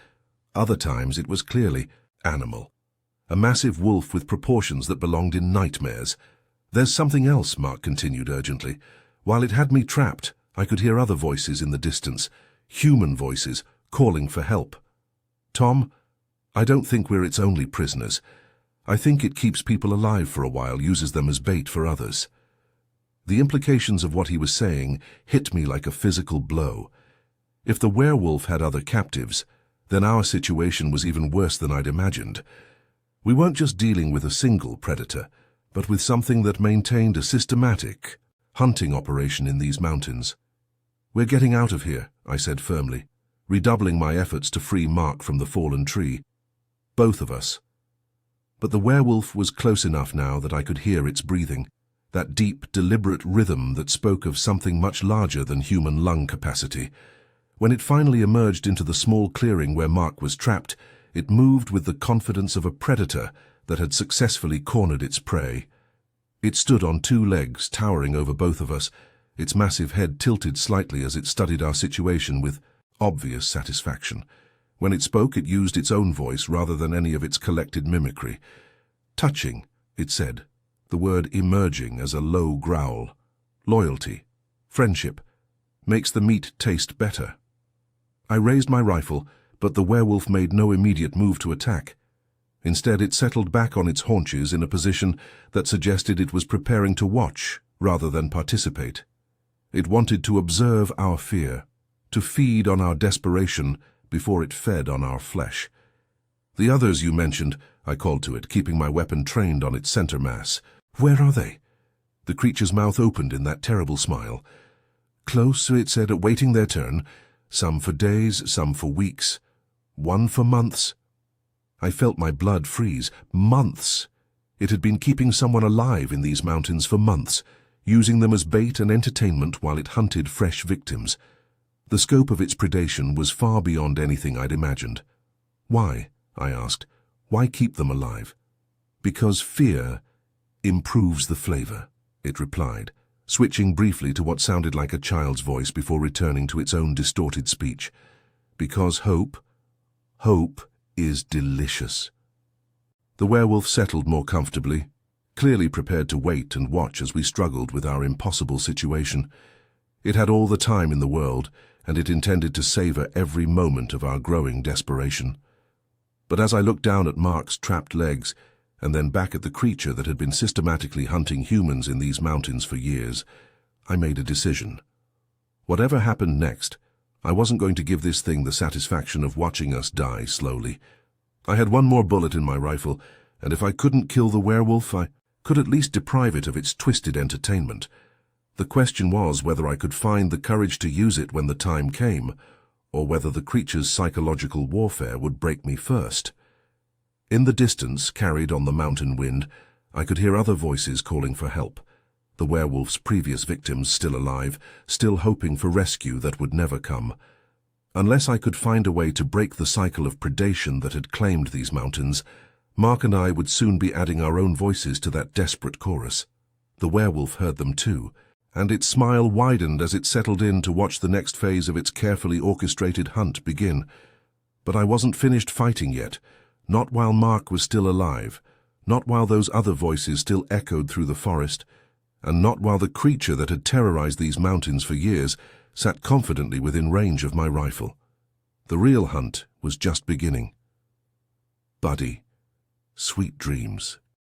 Other times it was clearly animal, a massive wolf with proportions that belonged in nightmares. "There's something else," Mark continued urgently. "While it had me trapped, I could hear other voices in the distance, human voices, calling for help. Tom, I don't think we're its only prisoners. I think it keeps people alive for a while, uses them as bait for others." The implications of what he was saying hit me like a physical blow. If the werewolf had other captives, then our situation was even worse than I'd imagined. We weren't just dealing with a single predator, but with something that maintained a systematic hunting operation in these mountains. "We're getting out of here," I said firmly, redoubling my efforts to free Mark from the fallen tree. Both of us. But the werewolf was close enough now that I could hear its breathing, that deep, deliberate rhythm that spoke of something much larger than human lung capacity. When it finally emerged into the small clearing where Mark was trapped, it moved with the confidence of a predator that had successfully cornered its prey. It stood on 2 legs, towering over both of us, its massive head tilted slightly as it studied our situation with obvious satisfaction. When it spoke, it used its own voice rather than any of its collected mimicry. "Touching," it said, the word emerging as a low growl. "Loyalty, friendship, makes the meat taste better." I raised my rifle, but the werewolf made no immediate move to attack. Instead, it settled back on its haunches in a position that suggested it was preparing to watch rather than participate. It wanted to observe our fear, to feed on our desperation before it fed on our flesh. "The others you mentioned," I called to it, keeping my weapon trained on its center mass. "Where are they?" The creature's mouth opened in that terrible smile. "Close," it said, awaiting their turn. "Some for days, some for weeks. One for months." I felt my blood freeze. Months! It had been keeping someone alive in these mountains for months, using them as bait and entertainment while it hunted fresh victims. The scope of its predation was far beyond anything I'd imagined. "Why?" I asked. "Why keep them alive?" "Because fear improves the flavor, it replied, switching briefly to what sounded like a child's voice before returning to its own distorted speech. Because hope is delicious. The werewolf settled more comfortably, clearly prepared to wait and watch as we struggled with our impossible situation. It had all the time in the world, and it intended to savor every moment of our growing desperation. But as I looked down at Mark's trapped legs, and then back at the creature that had been systematically hunting humans in these mountains for years, I made a decision. Whatever happened next, I wasn't going to give this thing the satisfaction of watching us die slowly. I had one more bullet in my rifle, and if I couldn't kill the werewolf, I could at least deprive it of its twisted entertainment. The question was whether I could find the courage to use it when the time came, or whether the creature's psychological warfare would break me first. In the distance, carried on the mountain wind, I could hear other voices calling for help. The werewolf's previous victims still alive, still hoping for rescue that would never come. Unless I could find a way to break the cycle of predation that had claimed these mountains, Mark and I would soon be adding our own voices to that desperate chorus. The werewolf heard them too, and its smile widened as it settled in to watch the next phase of its carefully orchestrated hunt begin. But I wasn't finished fighting yet. Not while Mark was still alive, not while those other voices still echoed through the forest, and not while the creature that had terrorized these mountains for years sat confidently within range of my rifle. The real hunt was just beginning. Buddy, sweet dreams.